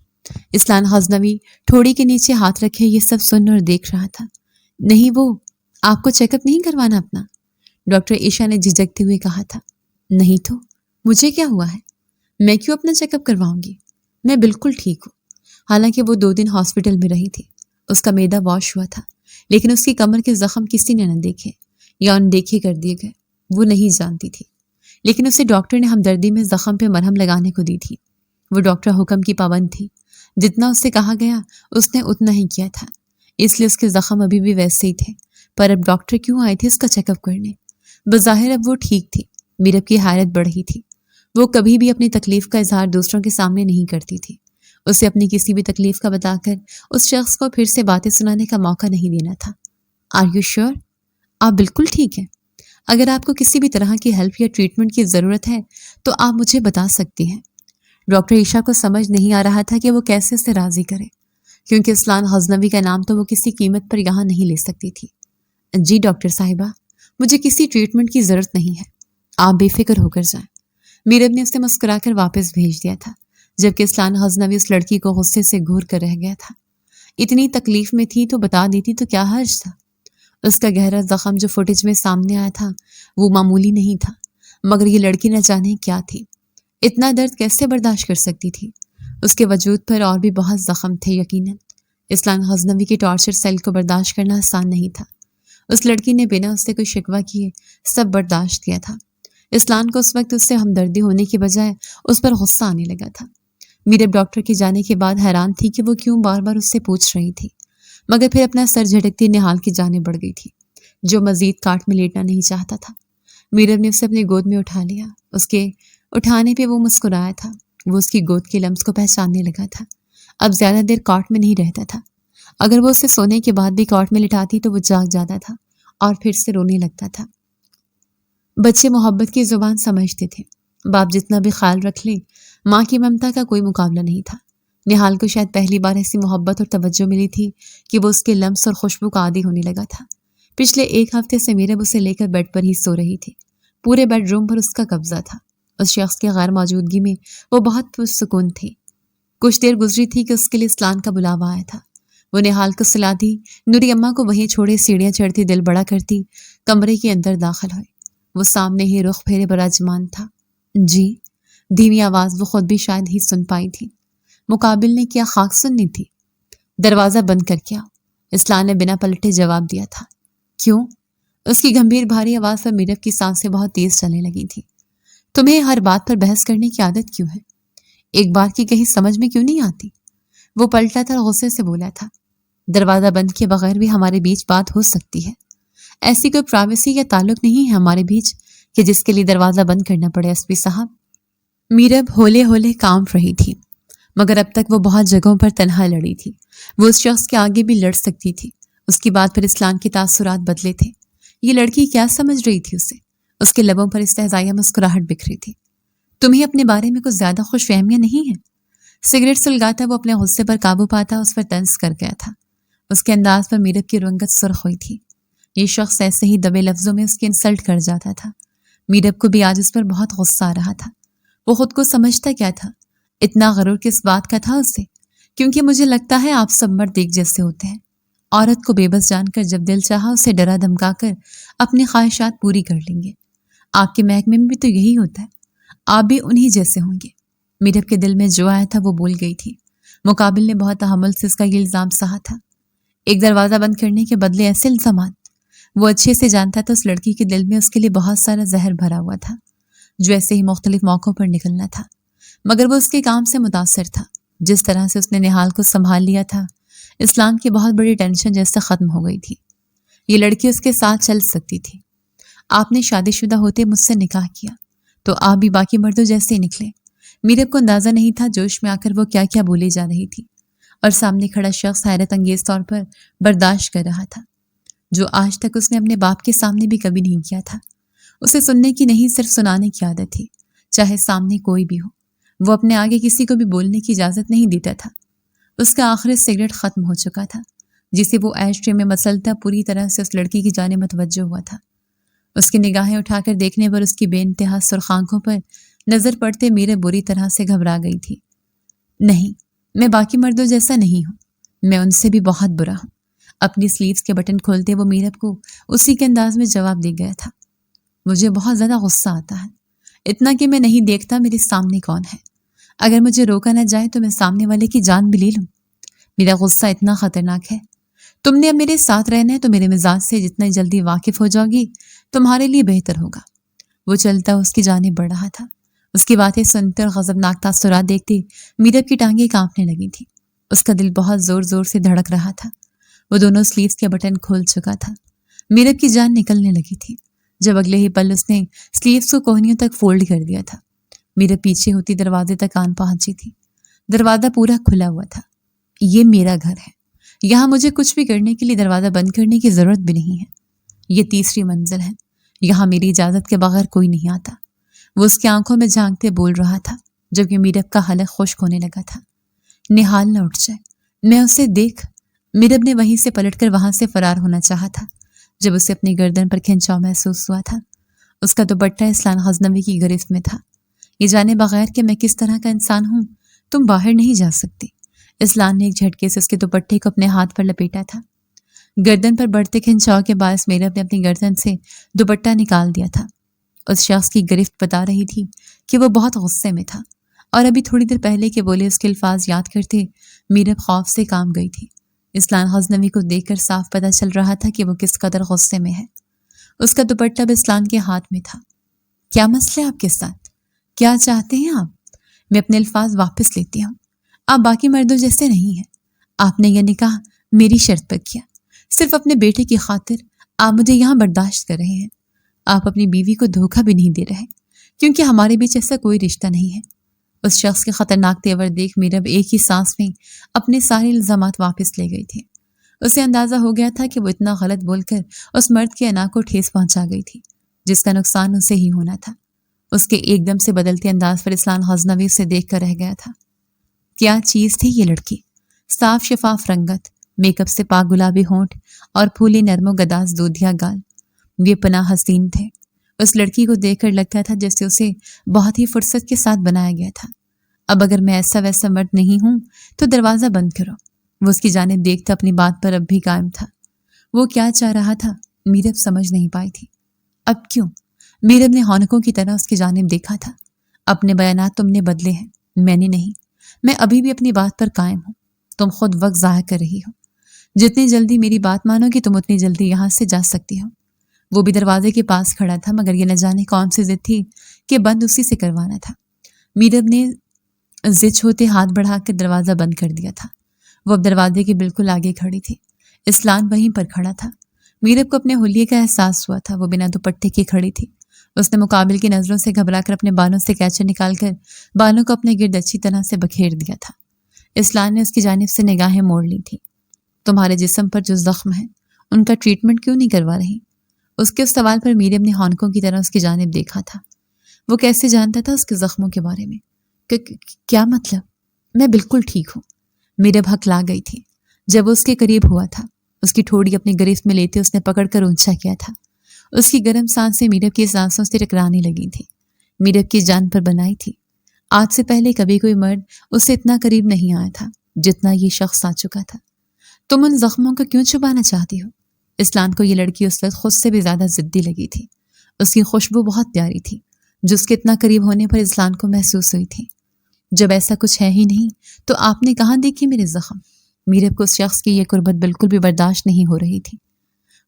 Speaker 1: اسلان غزنوی ٹھوڑی کے نیچے ہاتھ رکھے یہ سب سن اور دیکھ رہا تھا۔ نہیں، وہ آپ کو چیک اپ نہیں کروانا اپنا؟ ڈاکٹر عشا نے جھجکتے ہوئے کہا تھا۔ نہیں تو مجھے کیا ہوا ہے؟ میں کیوں اپنا چیک اپ کرواؤں گی؟ میں بالکل ٹھیک ہوں۔ حالانکہ وہ 2 دن ہاسپٹل میں رہی تھی، اس کا معدہ واش ہوا تھا، لیکن اس کی کمر کے زخم کسی نے نہ دیکھے یا اندیکھے کر دیے گئے، وہ نہیں جانتی تھی، لیکن اسے ڈاکٹر نے ہمدردی میں زخم پہ مرہم لگانے کو دی تھی۔ وہ ڈاکٹر حکم کی پابند تھی، جتنا اس سے کہا گیا اس نے اتنا ہی کیا تھا، اس لیے اس کے زخم ابھی بھی ویسے ہی تھے۔ پر اب ڈاکٹر کیوں آئے تھے اس کا چیک اپ کرنے؟ بظاہر اب وہ ٹھیک تھی۔ میرب کی حیرت بڑھ رہی تھی۔ وہ کبھی بھی اپنی تکلیف کا اظہار دوسروں کے سامنے نہیں کرتی تھی۔ اسے اپنی کسی بھی تکلیف کا بتا کر اس شخص کو پھر سے باتیں سنانے کا موقع نہیں دینا تھا۔ Are you sure? آپ بالکل ٹھیک ہیں؟ اگر آپ کو کسی بھی طرح کی ہیلپ یا ٹریٹمنٹ کی ضرورت ہے تو آپ مجھے بتا سکتی ہیں۔ ڈاکٹر عشا کو سمجھ نہیں آ رہا تھا کہ وہ کیسے اسے راضی کرے، کیونکہ اسلان غزنوی کا نام تو وہ کسی قیمت پر یہاں نہیں لے سکتی تھی۔ جی ڈاکٹر صاحبہ، مجھے کسی ٹریٹمنٹ کی ضرورت نہیں ہے، آپ بے فکر ہو کر جائیں۔ میرب نے اسے مسکرا کر واپس بھیج دیا تھا، جبکہ اسلان غزنوی اس لڑکی کو غصے سے گھور کر رہ گیا تھا۔ اتنی تکلیف میں تھی تو بتا دیتی تو کیا حرج تھا۔ اس کا گہرا زخم جو فوٹیج میں سامنے آیا تھا وہ معمولی نہیں تھا، مگر یہ لڑکی نہ جانے کیا تھی، اتنا درد کیسے برداشت کر سکتی تھی؟ اس کے وجود پر اور بھی بہت زخم تھے یقیناً۔ اسلان غزنوی کی ٹارچر سیل کو برداشت کرنا آسان نہیں تھا۔ اس لڑکی نے بنا اس سے کوئی شکوہ کیے سب برداشت کیا تھا۔ اسلان کو اس وقت اس سے ہمدردی ہونے کے بجائے اس پر غصہ آنے لگا تھا۔ میرب ڈاکٹر کے جانے کے بعد حیران تھی کہ وہ کیوں بار بار اس سے پوچھ رہی تھی، مگر پھر اپنا سر جھٹکتی نہال کی جانب بڑھ گئی تھی، جو مزید کاٹ میں لیٹنا نہیں چاہتا تھا۔ میرب نے اسے اپنی گود میں اٹھا لیا۔ اس کے اٹھانے پہ وہ مسکرایا تھا۔ وہ اس کی گود کے لمس کو پہچاننے لگا تھا۔ اب زیادہ دیر کاٹ میں نہیں رہتا تھا۔ اگر وہ اسے سونے کے بعد بھی کاٹ میں لٹاتی تو وہ جاگ جاتا تھا اور پھر سے رونے لگتا تھا۔ بچے محبت کی زبان سمجھتے تھے۔ باپ جتنا بھی خیال رکھ لے، ماں کی ممتا کا کوئی مقابلہ نہیں تھا۔ نہال کو شاید پہلی بار ایسی محبت اور توجہ ملی تھی کہ وہ اس کے لمس اور خوشبو کا عادی ہونے لگا تھا۔ پچھلے 1 ہفتے سے میرب اسے لے کر بیڈ پر ہی سو رہی تھی۔ پورے بیڈ روم پر اس کا قبضہ تھا۔ اس شخص کے غیر موجودگی میں وہ بہت پرسکون تھی۔ کچھ دیر گزری تھی کہ اس کے لیے اسلان کا بلاوا آیا تھا۔ وہ نہال کو سلا دی، نوری اماں کو وہیں چھوڑے سیڑھیاں چڑھتی دل بڑا کرتی کمرے کے اندر داخل ہوئے۔ وہ سامنے ہی رخ پھیرے براجمان تھا۔ جی؟ دھیمی آواز وہ خود بھی شاید ہی سن پائی تھی۔ مقابل نے کیا خاک سننی تھی؟ دروازہ بند کر کے آؤ، اسلام نے بنا پلٹے جواب دیا تھا۔ کیوں؟ اس کی گمبھیر بھاری آواز پر میرب کی سانسیں بہت تیز چلنے لگی تھی۔ تمہیں ہر بات پر بحث کرنے کی عادت کیوں ہے؟ ایک بات کی کہیں سمجھ میں کیوں نہیں آتی؟ وہ پلٹا تھا اور غصے سے بولا تھا۔ دروازہ بند کیے بغیر بھی ہمارے بیچ بات ہو سکتی ہے۔ ایسی کوئی پرائیویسی یا تعلق نہیں ہے ہمارے بیچ کہ جس کے لیے دروازہ بند کرنا پڑے ایس پی صاحب۔ میرب ہولے ہولے کانپ رہی تھی، مگر اب تک وہ بہت جگہوں پر تنہا لڑی تھی۔ وہ اس شخص کے آگے بھی لڑ سکتی تھی۔ اس کی بات پر اسلام کے تاثرات بدلے تھے۔ یہ لڑکی کیا سمجھ رہی تھی اسے؟ اس کے لبوں پر استہزائیہ مسکراہٹ بکھری تھی۔ تمہیں اپنے بارے میں کچھ زیادہ خوش فہمیاں نہیں ہیں؟ سگریٹ سلگاتا وہ اپنے غصے پر قابو پاتا اس پر طنز کر گیا تھا۔ اس کے انداز پر میرب کی رنگت سرخ ہوئی تھی۔ یہ شخص ایسے ہی دبے لفظوں میں اس کی انسلٹ کر جاتا تھا۔ میرب کو بھی آج اس پر بہت غصہ آ رہا تھا۔ وہ خود کو سمجھتا کیا تھا؟ اتنا غرور کس بات کا تھا اسے؟ کیونکہ مجھے لگتا ہے آپ سب مرد ایک جیسے ہوتے ہیں۔ عورت کو بے بس جان کر جب دل چاہا اسے ڈرا دھمکا کر اپنی خواہشات پوری کر لیں گے۔ آپ کے محکمے میں بھی تو یہی ہوتا ہے۔ آپ بھی انہی جیسے ہوں گے۔ میرب کے دل میں جو آیا تھا وہ بول گئی تھی۔ مقابل نے بہت تحمل سے اس کا یہ الزام سہا تھا۔ ایک دروازہ بند کرنے کے بدلے ایسے الزامات؟ وہ اچھے سے جانتا تھا اس لڑکی کے دل میں اس کے لیے بہت سارا زہر بھرا ہوا تھا جو ایسے ہی مختلف موقعوں پر نکلنا تھا، مگر وہ اس کے کام سے متاثر تھا۔ جس طرح سے اس نے نہال کو سنبھال لیا تھا، اسلام کی بہت بڑی ٹینشن جیسے ختم ہو گئی تھی۔ یہ لڑکی اس کے ساتھ چل سکتی تھی۔ آپ نے شادی شدہ ہوتے مجھ سے نکاح کیا تو آپ بھی باقی مردوں جیسے ہی نکلے۔ میرب کو اندازہ نہیں تھا جوش میں آ کر وہ کیا کیا بولی جا رہی تھی، اور سامنے کھڑا شخص حیرت انگیز طور پر برداشت کر رہا تھا، جو آج تک اس نے اپنے باپ کے سامنے بھی کبھی نہیں کیا تھا۔ اسے سننے کی نہیں صرف سنانے کی عادت تھی، چاہے سامنے کوئی بھی ہو۔ وہ اپنے آگے کسی کو بھی بولنے کی اجازت نہیں دیتا تھا۔ اس کا آخری سگریٹ ختم ہو چکا تھا جسے وہ ایش ٹرے میں مسلتا پوری طرح سے اس لڑکی کی جانب متوجہ ہوا تھا۔ اس کی نگاہیں اٹھا کر دیکھنے پر اس کی بے انتہا سرخ آنکھوں پر نظر پڑتے میرب بری طرح سے گھبرا گئی تھی۔ نہیں، میں باقی مردوں جیسا نہیں ہوں، میں ان سے بھی بہت برا ہوں۔ اپنی سلیوز کے بٹن کھولتے وہ میرب کو اسی کے انداز میں جواب دے گیا تھا۔ مجھے بہت زیادہ غصہ آتا ہے، اتنا کہ میں نہیں دیکھتا میرے سامنے کون ہے۔ اگر مجھے روکا نہ جائے تو میں سامنے والے کی جان بھی لے لوں۔ میرا غصہ اتنا خطرناک ہے۔ تم نے اب میرے ساتھ رہنا ہے تو میرے مزاج سے جتنا جلدی واقف ہو جاؤ گی تمہارے لیے بہتر ہوگا۔ وہ چلتا اس کی جانب بڑھ رہا تھا۔ اس کی باتیں سنتے اور غضبناک تاثرات دیکھتے میرب کی ٹانگیں کانپنے لگی تھی۔ اس کا دل بہت زور زور سے دھڑک رہا تھا۔ وہ دونوں سلیوز کے بٹن کھول چکا تھا۔ میرب کی جان نکلنے لگی تھی جب اگلے ہی پل اس نے سلیوز کو کوہنیوں تک فولڈ کر دیا تھا۔ میرب پیچھے ہوتی دروازے تک آن پہنچی تھی۔ دروازہ پورا کھلا ہوا تھا۔ یہ میرا گھر ہے، یہاں مجھے کچھ بھی کرنے کے لیے دروازہ بند کرنے کی ضرورت بھی نہیں ہے۔ یہ تیسری منزل ہے، یہاں میری اجازت کے بغیر کوئی نہیں آتا۔ وہ اس کی آنکھوں میں جھانکتے بول رہا تھا جبکہ میرب کا حلق خشک ہونے لگا تھا۔ نہال نہ اٹھ جائے، میں اسے دیکھ۔ میرب نے وہیں سے پلٹ کر وہاں سے فرار ہونا چاہا تھا جب اسے اپنی گردن پر کھنچاؤ محسوس ہوا تھا۔ اس کا دوپٹہ اسلان غزنوی کی گرفت میں تھا۔ یہ جانے بغیر کہ میں کس طرح کا انسان ہوں تم باہر نہیں جا سکتی۔ اسلان نے ایک جھٹکے سے اس کے دوپٹے کو اپنے ہاتھ پر لپیٹا تھا۔ گردن پر بڑھتے کھنچاؤ کے باعث میرب نے اپنی گردن سے دوپٹہ نکال دیا تھا۔ اس شخص کی گرفت بتا رہی تھی کہ وہ بہت غصے میں تھا، اور ابھی تھوڑی دیر پہلے کے بولے اس کے الفاظ یاد کرتے میرب خوف سے کانپ گئی تھی۔ اسلان غزنوی کو دیکھ کر صاف پتہ چل رہا تھا کہ وہ کس قدر غصے میں ہے۔ اس کا دوپٹہ بھی اسلان کے ہاتھ میں تھا۔ کیا مسئلہ ہے آپ کے ساتھ؟ کیا چاہتے ہیں آپ؟ میں اپنے الفاظ واپس لیتی ہوں۔ آپ باقی مردوں جیسے نہیں ہیں۔ آپ نے یہ نکاح میری شرط پر کیا، صرف اپنے بیٹے کی خاطر آپ مجھے یہاں برداشت کر رہے ہیں۔ آپ اپنی بیوی کو دھوکہ بھی نہیں دے رہے کیونکہ ہمارے بیچ ایسا کوئی رشتہ نہیں ہے۔ اس شخص کے خطرناک تیور دیکھ میرب ایک ہی سانس میں اپنے سارے الزامات واپس لے گئی تھی۔ اسے اندازہ ہو گیا تھا کہ وہ اتنا غلط بول کر اس مرد کے انا کو ٹھیس پہنچا گئی تھی جس کا نقصان اسے ہی ہونا تھا۔ اس کے ایک دم سے بدلتے انداز پر اسلان غزنوی اسے دیکھ کر رہ گیا تھا۔ کیا چیز تھی یہ لڑکی؟ صاف شفاف رنگت، میک اپ سے پاک گلابی ہونٹ اور پھولی نرم و گداز دودھیا گال، بے پناہ حسین تھے۔ اس لڑکی کو دیکھ کر لگتا تھا جیسے اسے بہت ہی فرصت کے ساتھ بنایا گیا تھا۔ اب اگر میں ایسا ویسا مرد نہیں ہوں تو دروازہ بند کرو۔ وہ اس کی جانب دیکھتا اپنی بات پر اب بھی قائم تھا۔ وہ کیا چاہ رہا تھا میرب سمجھ نہیں پائی تھی۔ اب کیوں؟ میرب نے ہونکوں کی طرح اس کی جانب دیکھا تھا۔ اپنے بیانات تم نے بدلے ہیں، میں نے نہیں۔ میں ابھی بھی اپنی بات پر قائم ہوں۔ تم خود وقت ضائع کر رہی ہو۔ جتنی جلدی میری بات مانو گی تم اتنی جلدی یہاں سے جا سکتی ہو۔ وہ بھی دروازے کے پاس کھڑا تھا، مگر یہ نہ جانے کون سی ضد تھی کہ بند اسی سے کروانا تھا۔ میرب نے ضد چھوتے ہاتھ بڑھا کر دروازہ بند کر دیا تھا۔ وہ اب دروازے کے بالکل آگے کھڑی تھی۔ اسلان وہیں پر کھڑا تھا۔ میرب کو اپنے حلیے کا احساس ہوا تھا۔ وہ بنا دوپٹے کے کھڑی تھی۔ اس نے مقابل کی نظروں سے گھبرا کر اپنے بالوں سے کیچر نکال کر بالوں کو اپنے گرد اچھی طرح سے بکھیر دیا تھا۔ اسلان نے اس کی جانب سے نگاہیں موڑ لی تھی۔ تمہارے جسم پر جو زخم ہے ان کا ٹریٹمنٹ کیوں نہیں کروا رہی؟ اس کے اس سوال پر میرب نے ہانکوں کی طرح اس کی جانب دیکھا تھا۔ وہ کیسے جانتا تھا اس کے زخموں کے بارے میں؟ کیا مطلب؟ میں بالکل ٹھیک ہوں۔ میرب ہکلا گئی تھی۔ جب وہ اس کے قریب ہوا تھا، اس کی ٹھوڑی اپنی گرفت میں لیتے اس نے پکڑ کر اونچا کیا تھا۔ اس کی گرم سانسیں میرب کی سانسوں سے ٹکرانے لگی تھی۔ میرب کی جان پر بنائی تھی۔ آج سے پہلے کبھی کوئی مرد اسے اتنا قریب نہیں آیا تھا جتنا یہ شخص آ چکا تھا۔ تم ان زخموں کو کیوں چھپانا چاہتی ہو؟ اسلان کو یہ لڑکی اس وقت خود سے بھی زیادہ ضدی لگی تھی۔ اس کی خوشبو بہت پیاری تھی، جو اس کے اتنا قریب ہونے پر اسلان کو محسوس ہوئی تھی۔ جب ایسا کچھ ہے ہی نہیں تو آپ نے کہاں دیکھی میرے زخم؟ میرب کو اس شخص کی یہ قربت بالکل بھی برداشت نہیں ہو رہی تھی۔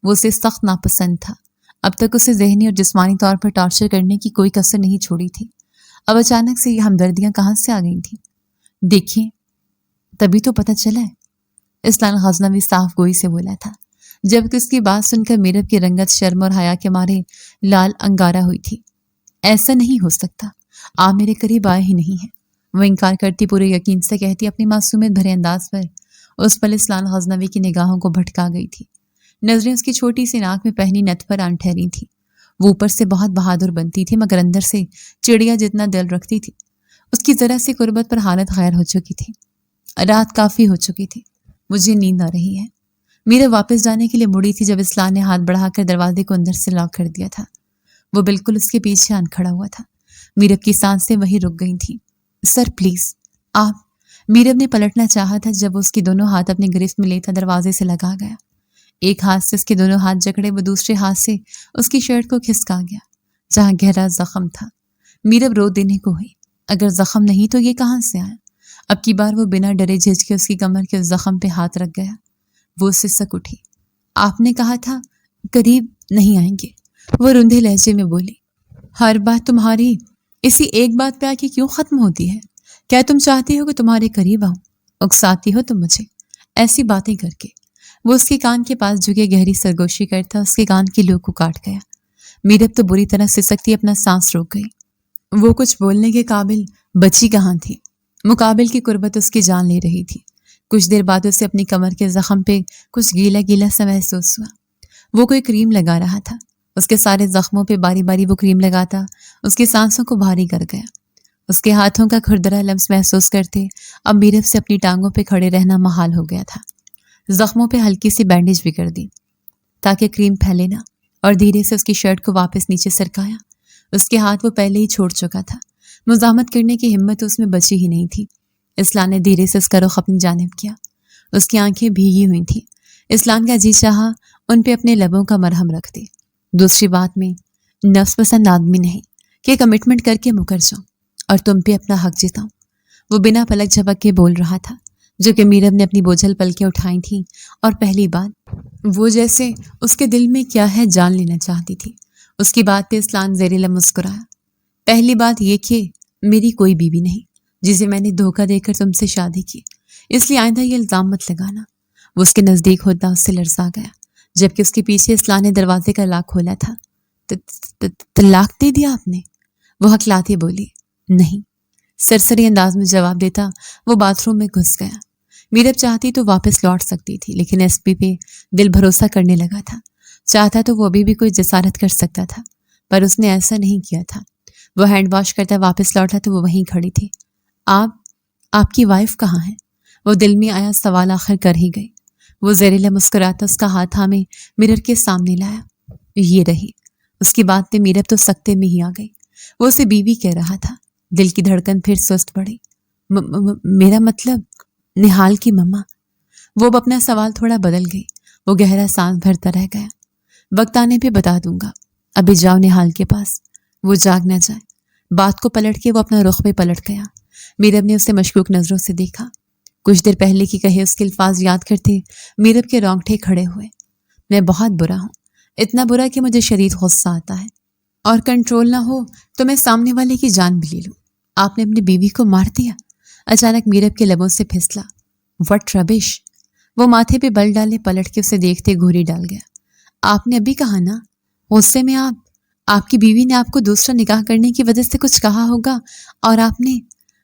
Speaker 1: وہ اسے سخت ناپسند تھا۔ اب تک اسے ذہنی اور جسمانی طور پر ٹارچر کرنے کی کوئی کسر نہیں چھوڑی تھی۔ اب اچانک سے یہ ہمدردیاں کہاں سے آ گئی تھیں؟ دیکھیے، تبھی تو پتہ چلا ہے، اسلان غزنوی صاف گوئی سے بولا تھا، جبکہ اس کی بات سن کر میرب کی رنگت شرم اور حیا کے مارے لال انگارہ ہوئی تھی۔ ایسا نہیں ہو سکتا، آپ میرے قریب آئے ہی نہیں ہیں، وہ انکار کرتی پورے یقین سے کہتی اپنی معصومیت بھرے انداز پر۔ اس پل اسلان غزنوی کی نگاہوں کو بھٹکا گئی تھی۔ نظریں اس کی چھوٹی سی ناک میں پہنی نت پر آن ٹھہری تھی۔ وہ اوپر سے بہت بہادر بنتی تھی مگر اندر سے چڑیا جتنا دل رکھتی تھی۔ اس کی ذرا سی قربت پر حالت غیر ہو چکی تھی۔ رات کافی ہو چکی تھی، مجھے نیند آ رہی ہے۔ میرا واپس جانے کے لیے مڑی تھی جب اسلان نے ہاتھ بڑھا کر دروازے کو اندر سے لاک کر دیا تھا۔ وہ بالکل اس کے پیچھے آن کھڑا ہوا تھا۔ میرب کی سانسیں وہی رک گئی تھیں۔ سر پلیز، آپ۔ میرب نے پلٹنا چاہا تھا جب اس کے دونوں ہاتھ اپنے گرفت میں لیتا دروازے سے لگا گیا۔ ایک ہاتھ سے اس کے دونوں ہاتھ جکڑے، وہ دوسرے ہاتھ سے اس کی شرٹ کو کھسکا گیا جہاں گہرا زخم تھا۔ میرب رو دینے کو ہوئی۔ اگر زخم نہیں تو یہ کہاں سے آیا؟ اب کی بار وہ بنا ڈرے جھجکے اس کی کمر کے اس زخم پہ ہاتھ رکھ گیا۔ وہ اس سے سک اٹھی۔ آپ نے کہا تھا قریب نہیں آئیں گے، وہ رندھے لہجے میں بولی۔ ہر بات تمہاری اسی ایک بات پہ آ کے کیوں ختم ہوتی ہے؟ کیا تم چاہتی ہو کہ تمہارے قریب آؤں؟ اکساتی ہو تم مجھے ایسی باتیں کر کے۔ وہ اس کے کان کے پاس جھکے گہری سرگوشی کرتا اس کے کان کی لو کو کاٹ گیا۔ میرب تو بری طرح سسکتی اپنا سانس روک گئی۔ وہ کچھ بولنے کے قابل بچی کہاں تھی؟ مقابل کی قربت اس کی جان لے رہی تھی۔ کچھ دیر بعد اسے اپنی کمر کے زخم پہ کچھ گیلا گیلا سا محسوس ہوا۔ وہ کوئی کریم لگا رہا تھا۔ اس کے سارے زخموں پہ باری باری وہ کریم لگاتا اس کی سانسوں کو بھاری کر گیا۔ اس کے ہاتھوں کا کھردرا لمس محسوس کرتے اب میرب سے اپنی ٹانگوں پہ کھڑے رہنا محال ہو گیا تھا۔ زخموں پہ ہلکی سی بینڈیج بھی کر دی تاکہ کریم پھیلے نہ، اور دھیرے سے اس کی شرٹ کو واپس نیچے سرکایا۔ اس کے ہاتھ وہ پہلے ہی چھوڑ چکا تھا۔ مزاحمت کرنے کی ہمت اس میں بچی ہی نہیں تھی۔ اسلان نے دھیرے سے اس کا رخ اپنی جانب کیا۔ اس کی آنکھیں بھیگی ہوئی تھیں۔ اسلان کا جی چاہا ان پہ اپنے لبوں کا مرہم رکھ دے۔ دوسری بات میں نفس پسند آدمی نہیں کہ کمٹمنٹ کر کے مکر جاؤں اور تم پہ اپنا حق جتاؤں۔ وہ بنا پلک جھپک کے بول رہا تھا، جو کہ میرب نے اپنی بوجھل پلکیں اٹھائی تھیں اور پہلی بات وہ جیسے اس کے دل میں کیا ہے جان لینا چاہتی تھی۔ اس کی بات پہ اسلان زیر لب مسکرایا۔ پہلی بات یہ کہ میری کوئی بیوی نہیں جسے میں نے دھوکہ دے کر تم سے شادی کی، اس لیے آئندہ یہ الزام مت لگانا۔ وہ اس کے نزدیک ہوتا اس سے لرزا گیا، جبکہ اس کے پیچھے اسلان نے دروازے کا لاک کھولا تھا۔ طلاق دے دیا آپ نے؟ وہ ہکلاتی بولی۔ نہیں، سرسری انداز میں جواب دیتا وہ باتھ روم میں گھس گیا۔ میرب چاہتی تو واپس لوٹ سکتی تھی، لیکن ایس پی پہ دل بھروسہ کرنے لگا تھا۔ چاہتا تو وہ ابھی بھی کوئی جسارت کر سکتا تھا، پر اس نے ایسا نہیں کیا تھا۔ وہ ہینڈ واش کرتا واپس لوٹا تو وہ وہیں کھڑی تھی۔ آپ کی وائف کہاں ہے؟ وہ دل میں آیا سوال آخر کر ہی گئی۔ وہ زہریلا مسکراتا اس کا ہاتھ تھامے مرر کے سامنے لایا۔ یہ رہی۔ اس کی بات پہ میرب تو سکتے میں ہی آ گئی۔ وہ اسے بیوی کہہ رہا تھا۔ دل کی دھڑکن پھر سست پڑی۔ میرا مطلب نہال کی مما۔ وہ اب اپنا سوال تھوڑا بدل گئی۔ وہ گہرا سانس بھرتا رہ گیا۔ وقت آنے پہ بتا دوں گا، ابھی جاؤ نہال کے پاس، وہ جاگ نہ جائے۔ بات کو پلٹ کے وہ اپنا رخ پہ پلٹ گیا۔ میرب نے اسے مشکوک نظروں سے دیکھا۔ کچھ دیر پہلے کی کہے اس کے الفاظ یاد کرتے میرب کے رونگٹے کھڑے ہوئے۔ میں بہت برا ہوں، اتنا برا کہ مجھے شدید غصہ آتا ہے، اور کنٹرول نہ ہو تو میں سامنے والے کی جان بھی لے لوں۔ آپ نے اپنی بیوی کو مار دیا؟ اچانک میرب کے لبوں سے پھسلا۔ وٹ ربش! وہ ماتھے پہ بل ڈالے پلٹ کے اسے دیکھتے گھوری ڈال گیا۔ آپ نے ابھی کہا نا، غصے میں آپ کی بیوی نے آپ کو دوسرا نکاح کرنے کی وجہ سے کچھ کہا ہوگا اور آپ نے…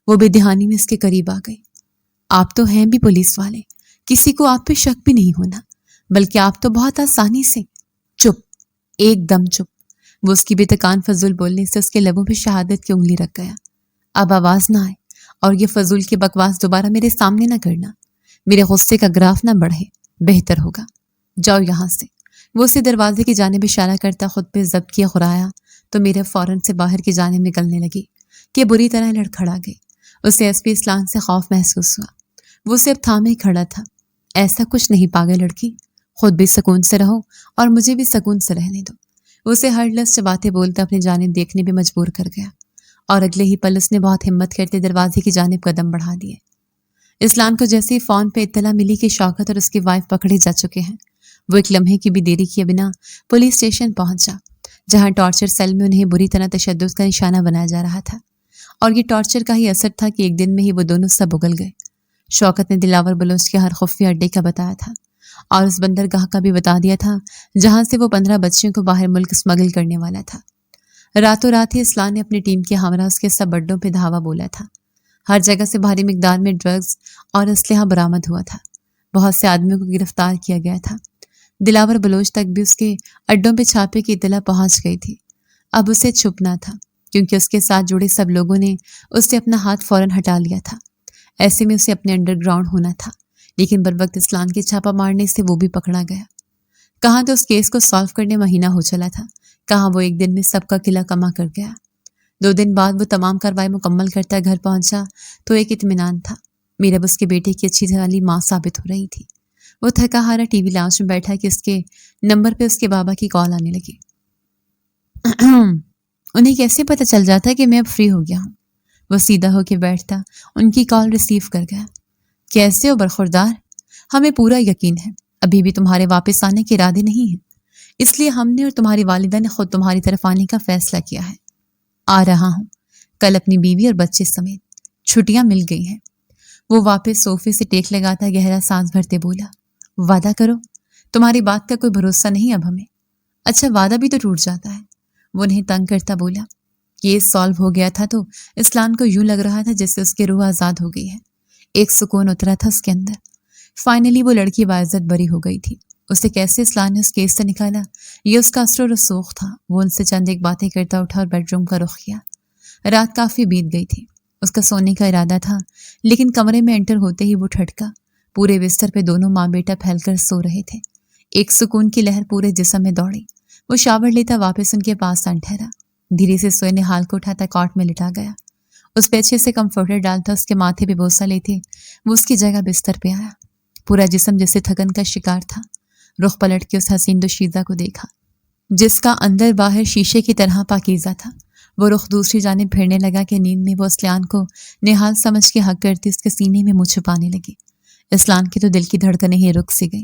Speaker 1: وہ بے دہانی میں اس کے قریب آ گئی۔ آپ تو ہیں بھی پولیس والے، کسی کو آپ پہ شک بھی نہیں ہونا، بلکہ آپ تو بہت آسانی سے… چپ، ایک دم چپ۔ وہ اس کی بے تکان فضول بولنے سے اس کے لبوں پہ شہادت کی انگلی رکھ گیا۔ اب آواز نہ آئے اور یہ فضول کی بکواس دوبارہ میرے سامنے نہ کرنا، میرے غصے کا گراف نہ بڑھے، بہتر ہوگا۔ جاؤ یہاں سے۔ وہ اسے دروازے کی جانب اشارہ کرتا خود پہ ضبط کیا غرایا تو میرے فوراً سے باہر کی جانب نکلنے لگی کہ بری طرح لڑکھڑا گئی۔ اسے ایس پی اسلان سے خوف محسوس ہوا۔ وہ اسے اب تھامے کھڑا تھا۔ ایسا کچھ نہیں پاگل لڑکی، خود بھی سکون سے رہو اور مجھے بھی سکون سے رہنے دو۔ وہ اسے ہر لفظ سے باتیں بولتا اپنی جانب دیکھنے پہ مجبور کر گیا، اور اگلے ہی پل اس نے بہت ہمت کرتے دروازے کی جانب قدم بڑھا دیے۔ اسلان کو جیسے ہی فون پہ اطلاع ملی کہ شوکت اور اس کی وائف پکڑے جا چکے ہیں، وہ ایک لمحے کی بھی دیری کیے بنا پولیس اسٹیشن پہنچا، جہاں ٹارچر سیل میں انہیں بری طرح تشدد کا نشانہ بنایا جا رہا تھا۔ اور یہ ٹارچر کا ہی اثر تھا کہ ایک دن میں ہی وہ دونوں سب اگل گئے۔ شوکت نے دلاور بلوچ کے ہر خفیہ اڈے کا بتایا تھا، اور اس بندرگاہ کا بھی بتا دیا تھا جہاں سے وہ 15 بچیوں کو باہر ملک اسمگل کرنے والا تھا۔ راتوں رات ہی اسلان نے اپنی ٹیم کے ہمراہ اس کے سب اڈوں پہ دھاوا بولا تھا۔ ہر جگہ سے بھاری مقدار میں ڈرگز اور اسلحہ برآمد ہوا تھا۔ بہت سے آدمیوں کو گرفتار کیا گیا تھا۔ دلاور بلوچ تک بھی اس کے اڈوں پہ چھاپے کی اطلاع پہنچ گئی تھی۔ اب اسے چھپنا تھا، کیونکہ اس کے ساتھ جڑے سب لوگوں نے اس سے اپنا ہاتھ فوراً ہٹا لیا تھا۔ ایسے میں اسے اپنے انڈر گراؤنڈ ہونا تھا، لیکن بروقت اسلان کے چھاپا مارنے سے وہ بھی پکڑا گیا۔ کہاں تو اس کیس کو سالو کرنے مہینہ ہو چلا تھا، کہاں وہ ایک دن میں سب کا قلعہ کما کر گیا۔ 2 دن بعد وہ تمام کارروائی مکمل کرتا گھر پہنچا تو ایک اطمینان تھا۔ میرب اس کے بیٹے کی اچھی والی ماں ثابت ہو رہی تھی۔ وہ تھکا ہارا ٹی وی لاؤنج میں بیٹھا کہ اس کے نمبر پہ اس کے بابا کی کال آنے لگی۔ انہیں کیسے پتہ چل جاتا کہ میں اب فری ہو گیا ہوں؟ وہ سیدھا ہو کے بیٹھتا، ان کی کال ریسیو کر گیا۔ کیسے ہو برخوردار؟ ہمیں پورا یقین ہے ابھی بھی تمہارے واپس آنے کے ارادے نہیں ہیں، اس لیے ہم نے اور تمہاری والدہ نے خود تمہاری طرف آنے کا فیصلہ کیا ہے۔ آ رہا ہوں، کل اپنی بیوی اور بچے سمیت، چھٹیاں مل گئی ہیں۔ وہ واپس صوفے سے ٹیک لگاتا گہرا سانس بھرتے بولا، وعدہ کرو، تمہاری بات کا کوئی بھروسہ نہیں اب ہمیں۔ اچھا وعدہ بھی تو ٹوٹ جاتا ہے، وہ انہیں تنگ کرتا بولا۔ کیس سالو ہو گیا تھا تو اسلان کو یوں لگ رہا تھا جیسے اس کی روح آزاد ہو گئی ہے۔ ایک سکون اترا تھا اس کے اندر۔ فائنلی وہ لڑکی باعزت بری ہو گئی تھی۔ اسے کیسے اسلان نے اس کیس سے نکالا، یہ اس کا اثر و رسوخ تھا۔ وہ ان سے چند ایک باتیں کرتا اٹھا اور بیڈ روم کا رخ کیا۔ رات کافی بیت گئی تھی۔ اس کا سونے کا ارادہ تھا، لیکن کمرے میں انٹر ہوتے ہی وہ ٹھٹکا۔ پورے بستر پہ دونوں ماں بیٹا پھیل کر سو رہے تھے۔ ایک سکون کی لہر پورے جسم میں دوڑی۔ وہ شاور لیتا واپس ان کے پاس آن ٹھہرا۔ دھیرے سے سوئے نہال کو اٹھاتا کاٹ میں لٹا گیا۔ اس پہ اچھے سے کمفرٹر ڈالتا، اس کے ماتھے پہ بوسہ لیتے وہ اس کی جگہ بستر پہ آیا۔ پورا جسم جیسے تھکن کا شکار تھا۔ رخ پلٹ کے اس حسین دوشیزہ کو دیکھا جس کا اندر باہر شیشے کی طرح پاکیزہ تھا۔ وہ رخ دوسری جانب پھیرنے لگا کہ نیند میں وہ اسلان کو نہال سمجھ کے حق کرتی اس کے سینے میں منہ چھپانے لگی۔ اسلان کی تو دل کی دھڑکنیں ہی رک سی گئی۔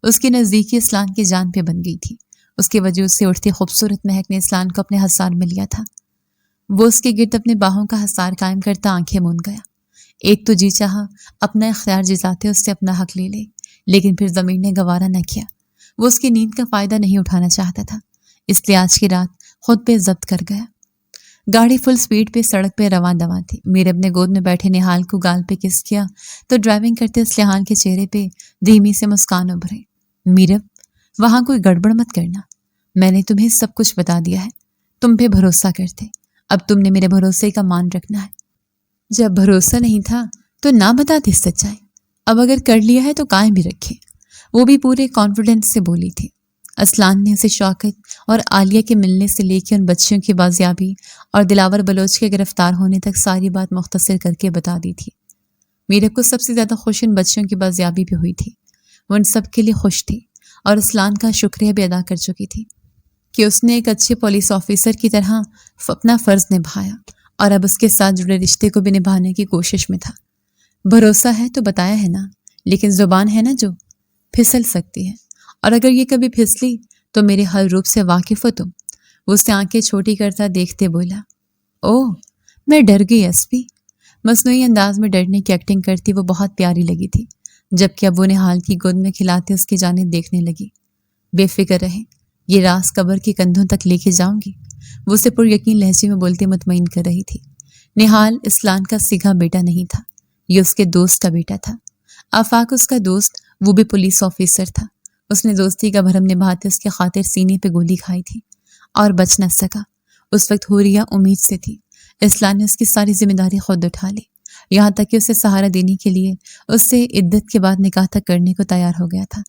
Speaker 1: اس کی نزدیکی اسلان کی جان پہ بن گئی تھی۔ اس کے وجود سے اٹھتی خوبصورت مہک نے اسلان کو اپنے حصار میں لیا تھا۔ وہ اس کے گرد اپنے باہوں کا حصار قائم کرتا آنکھیں موند گیا۔ ایک تو جی چاہا اپنا اختیار جتاتے اس سے اپنا حق لے لے، لیکن پھر ضمیر نے گوارا نہ کیا۔ وہ اس کی نیند کا فائدہ نہیں اٹھانا چاہتا تھا، اس لیے آج کی رات خود پہ ضبط کر گیا۔ گاڑی فل سپیڈ پہ سڑک پہ رواں دواں تھی۔ میرب نے گود میں بیٹھے نہال کو گال پہ کس کیا تو ڈرائیونگ کرتے اسلحان کے چہرے پہ دھیمی سے مسکان ابھرے۔ میرب، وہاں کوئی گڑبڑ مت کرنا، میں نے تمہیں سب کچھ بتا دیا ہے، تم پہ بھروسہ کرتے، اب تم نے میرے بھروسے کا مان رکھنا ہے۔ جب بھروسہ نہیں تھا تو نہ بتاتی سچائی، اب اگر کر لیا ہے تو قائم بھی رکھے، وہ بھی پورے کانفیڈنس سے بولی تھی۔ اسلان نے اسے شوکت اور عالیہ کے ملنے سے لے کے ان بچیوں کی بازیابی اور دلاور بلوچ کے گرفتار ہونے تک ساری بات مختصر کر کے بتا دی تھی۔ میرب کو سب سے زیادہ خوش ان بچیوں کی بازیابی بھی ہوئی تھی۔ وہ ان سب کے لیے خوش تھی اور اسلان کا شکریہ بھی ادا کر چکی تھی کہ اس نے ایک اچھے پولیس آفیسر کی طرح اپنا فرض نبھایا اور اب اس کے ساتھ جڑے رشتے کو بھی نبھانے کی کوشش میں تھا۔ بھروسہ ہے تو بتایا ہے نا، لیکن زبان ہے نا جو پھسل سکتی ہے، اور اگر یہ کبھی پھسلی تو میرے ہر روپ سے واقف ہو تم۔ وہ اس سے آنکھیں چھوٹی کرتا دیکھتے بولا۔ اوہ، میں ڈر گئی ایس پی۔ مصنوعی انداز میں ڈرنے کی ایکٹنگ کرتی وہ بہت پیاری لگی تھی، جبکہ اب وہ نہال کی گود میں کھلاتے اس کی جانب دیکھنے لگی۔ بے فکر رہے، یہ راز قبر کے کندھوں تک لے کے جاؤں گی، وہ اسے پر یقین لہجے میں بولتے مطمئن کر رہی تھی۔ نہال اسلان کا سگا بیٹا نہیں تھا، یہ اس کے دوست کا بیٹا تھا۔ آفاق اس کا دوست، وہ بھی پولیس آفیسر تھا۔ اس نے دوستی کا بھرم نبھاتے اس کے خاطر سینے پہ گولی کھائی تھی اور بچ نہ سکا۔ اس وقت حوریہ امید سے تھی۔ اسلان نے اس کی ساری ذمہ داری خود اٹھا لی، یہاں تک کہ اسے سہارا دینے کے لیے اس سے عدت کے بعد نکاح تک کرنے کو تیار ہو گیا تھا۔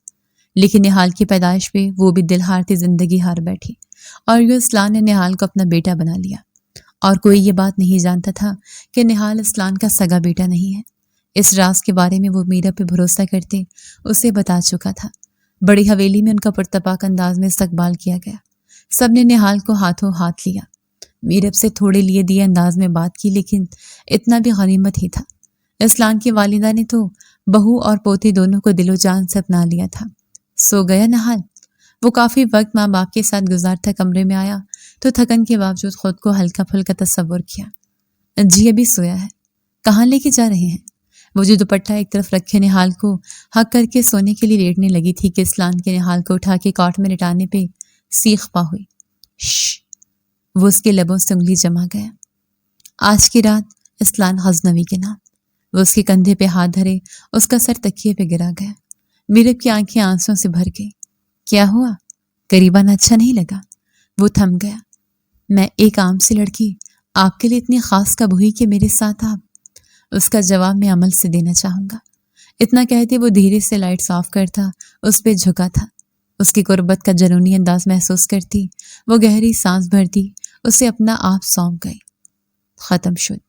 Speaker 1: لیکن نہال کی پیدائش پہ وہ بھی دل ہارتی زندگی ہار بیٹھی، اور یوں اسلان نے نہال کو اپنا بیٹا بنا لیا۔ اور کوئی یہ بات نہیں جانتا تھا کہ نہال اسلان کا سگا بیٹا نہیں ہے۔ اس راز کے بارے میں وہ میرا پہ بھروسہ کرتے اسے بتا چکا تھا۔ بڑی حویلی میں ان کا پرتپاک انداز میں استقبال کیا گیا۔ سب نے نہال کو ہاتھوں ہاتھ لیا، میرب سے تھوڑے لیے دیے انداز میں بات کی، لیکن اتنا بھی غنیمت ہی تھا۔ اسلان کی والدہ نے تو بہو اور پوتی دونوں کو دل و جان سے اپنا لیا تھا۔ سو گیا نہال؟ وہ کافی وقت ماں باپ کے ساتھ گزارتا کمرے میں آیا تو تھکن کے باوجود خود کو ہلکا پھلکا تصور کیا۔ جی ابھی سویا ہے۔ کہاں لے کے جا رہے ہیں؟ وہ جو دوپٹہ ایک طرف رکھے نہال کو حق کر کے سونے کے لیے لیٹنے لگی تھی کہ اسلان کے نہال کو اٹھا کے کاٹ میں لٹانے پہ سیخ پا ہوئی۔ شش! وہ اس کے لبوں سے انگلی جما گیا۔ آج کی رات اسلان غزنوی کے نام۔ وہ اس کے کندھے پہ ہاتھ دھرے اس کا سر تکیے پہ گرا گیا۔ میرب کی آنکھیں آنسوں سے بھر گئی۔ کیا ہوا؟ قریباً اچھا نہیں لگا؟ وہ تھم گیا۔ میں ایک عام سی لڑکی آپ کے لیے اتنی خاص کب ہوئی کہ میرے ساتھ آپ؟ اس کا جواب میں عمل سے دینا چاہوں گا۔ اتنا کہتے وہ دھیرے سے لائٹس آف کرتا اس پہ جھکا تھا۔ اس کی قربت کا جنونی انداز محسوس کرتی وہ گہری سانس بھرتی، اسے اپنا آپ سونپ گئی۔ ختم شد۔